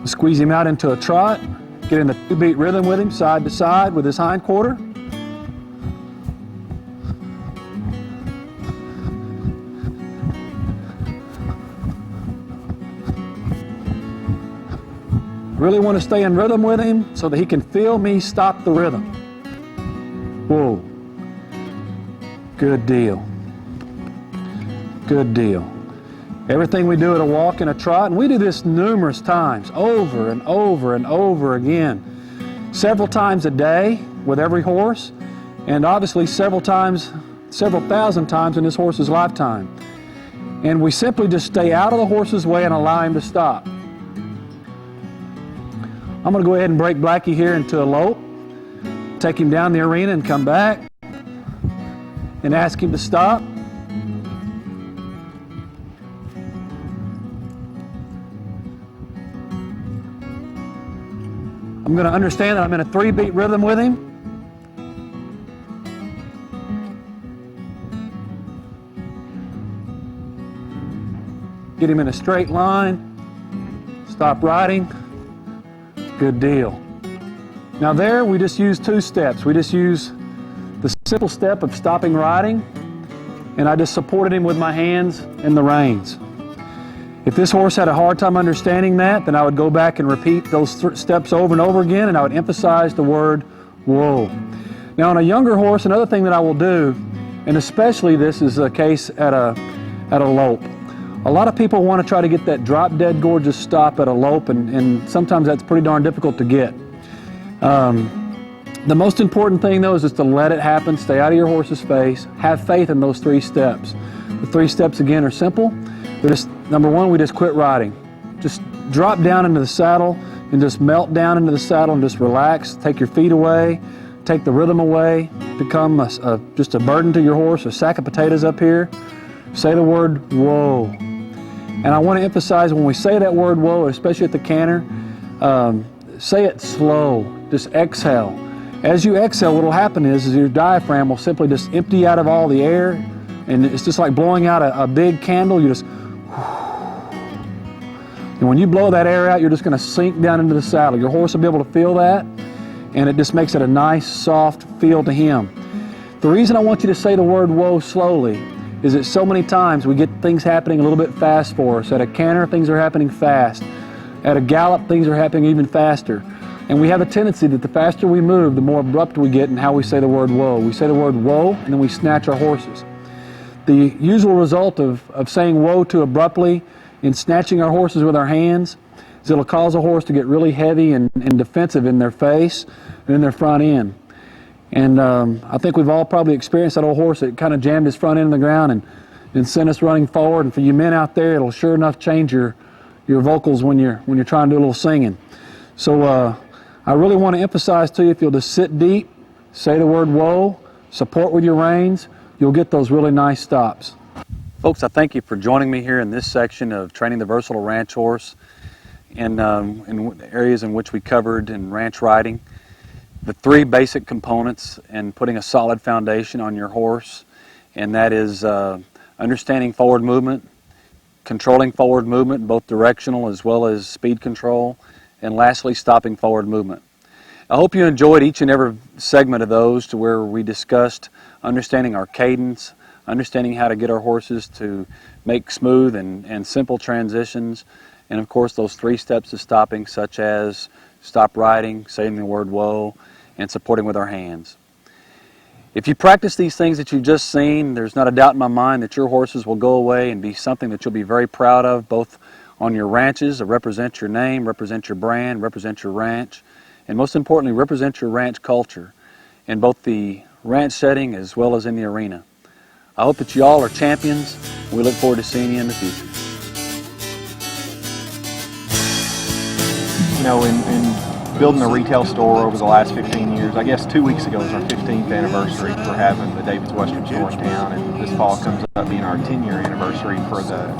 Squeeze him out into a trot. Get in the 2-beat rhythm with him, side to side with his hind quarter. Really want to stay in rhythm with him so that he can feel me stop the rhythm. Whoa. Good deal. Good deal. Everything we do at a walk and a trot, and we do this numerous times, over and over and over again, several times a day with every horse, and obviously several thousand times in this horse's lifetime. And we simply just stay out of the horse's way and allow him to stop. I'm going to go ahead and break Blackie here into a lope, take him down the arena and come back, and ask him to stop. I'm going to understand that I'm in a 3-beat rhythm with him. Get him in a straight line. Stop riding. Good deal. Now there we just use 2 steps. We just use the simple step of stopping riding, and I just supported him with my hands and the reins. If this horse had a hard time understanding that, then I would go back and repeat those steps over and over again, and I would emphasize the word whoa. Now on a younger horse, another thing that I will do, and especially this is the case at a lope. A lot of people want to try to get that drop dead gorgeous stop at a lope, and sometimes that's pretty darn difficult to get. The most important thing though is just to let it happen, stay out of your horse's face, have faith in those 3 steps. The 3 steps again are simple. They're just, number 1, we just quit riding. Just drop down into the saddle and just melt down into the saddle and just relax. Take your feet away, take the rhythm away, become just a burden to your horse, a sack of potatoes up here. Say the word whoa. And I want to emphasize when we say that word whoa, especially at the canter, say it slow, just exhale. As you exhale, what will happen is your diaphragm will simply just empty out of all the air, and it's just like blowing out a big candle. You just, and when you blow that air out, you're just going to sink down into the saddle. Your horse will be able to feel that, and it just makes it a nice, soft feel to him. The reason I want you to say the word whoa slowly is that so many times we get things happening a little bit fast for us. At a canter, things are happening fast. At a gallop, things are happening even faster. And we have a tendency that the faster we move, the more abrupt we get in how we say the word whoa. We say the word whoa, and then we snatch our horses. The usual result of saying whoa too abruptly and snatching our horses with our hands is it'll cause a horse to get really heavy and defensive in their face and in their front end. And I think we've all probably experienced that old horse that kind of jammed his front end in the ground and sent us running forward. And for you men out there, it'll sure enough change your your vocals when you're trying to do a little singing. So I really want to emphasize to you, if you'll just sit deep, say the word whoa, support with your reins, you'll get those really nice stops. Folks, I thank you for joining me here in this section of training the versatile ranch horse in areas in which we covered in ranch riding. The three basic components in putting a solid foundation on your horse, and that is understanding forward movement, controlling forward movement, both directional as well as speed control, and lastly, stopping forward movement. I hope you enjoyed each and every segment of those, to where we discussed understanding our cadence, understanding how to get our horses to make smooth and simple transitions, and of course those 3 steps of stopping, such as stop riding, saying the word whoa, and supporting with our hands. If you practice these things that you've just seen, there's not a doubt in my mind that your horses will go away and be something that you'll be very proud of, both on your ranches, that represent your name, represent your brand, represent your ranch, and most importantly, represent your ranch culture in both the ranch setting as well as in the arena. I hope that you all are champions. We look forward to seeing you in the future. You know, in building a retail store over the last 15 years, I guess 2 weeks ago was our 15th anniversary for having the David's Western store in town, and this fall comes up being our 10-year anniversary for the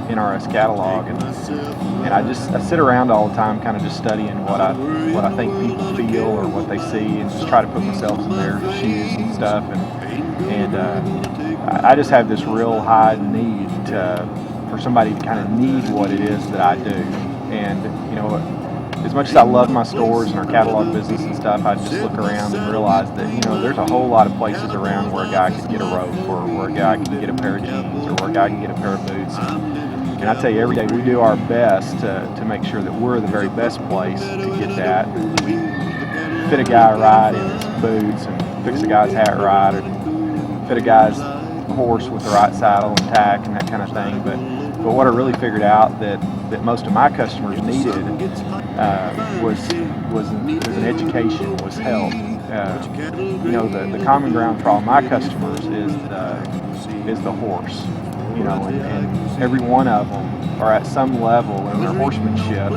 NRS catalog. And I sit around all the time kind of just studying what I think people feel or what they see, and just try to put myself in their shoes and stuff. And I just have this real high need for somebody to kind of need what it is that I do. And you know, as much as I love my stores and our catalog business and stuff, I just look around and realize that, you know, there's a whole lot of places around where a guy could get a rope, or where a guy can get a pair of jeans, or where a guy can get a pair of boots. And I tell you, every day we do our best to make sure that we're the very best place to get that. We fit a guy right in his boots, and fix a guy's hat right, and fit a guy's horse with the right saddle and tack and that kind of thing. But what I really figured out that most of my customers needed was an education, was help. You know, the common ground for all my customers is the horse. You know, and every one of them are at some level in their horsemanship,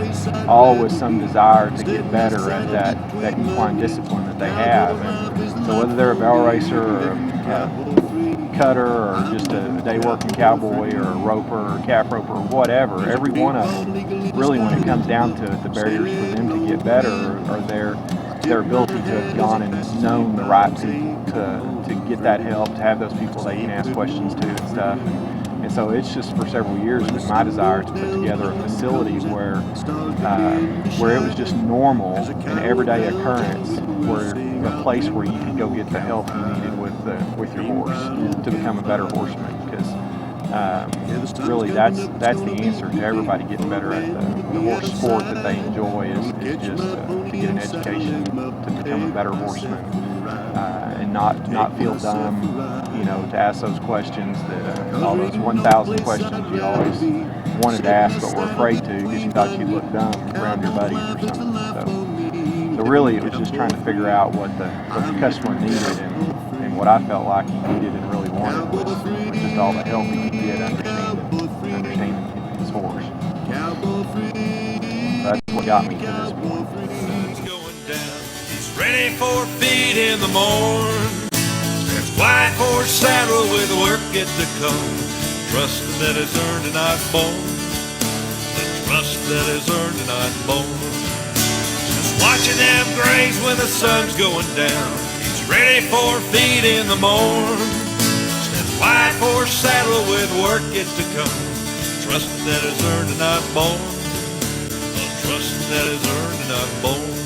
all with some desire to get better at that equine discipline that they have. And so whether they're a barrel racer or a cutter, or just a day working cowboy, or a roper or calf roper, or whatever, every one of them, really, when it comes down to it, the barriers for them to get better are their ability to have gone and known the right people to get that help, to have those people they can ask questions to and stuff. And so it's just, for several years, been my desire to put together a facility where it was just normal, an everyday occurrence, where a place where you could go get the help you needed with your horse to become a better horseman. Because really, that's the answer to everybody getting better at the horse sport that they enjoy, is just to get an education to become a better horseman, and not feel dumb, you know, to ask those questions, that all those 1,000 questions you always wanted to ask but were afraid to because you thought you'd look dumb around your buddies or something. So really, it was just trying to figure out what the customer needed, and what I felt like he needed and really wanted was just all the help he could get understanding his horse. That's what got me to this point. He's ready for feed in the morn. Stands white horse saddle with work yet to come. Trusting that is earned and not born. The trust that is earned and not born. Just watching them graze when the sun's going down. He's ready for feed in the morn. Stands white horse saddle with work yet to come. Trusting that is earned and not born. The trust that is earned and not born.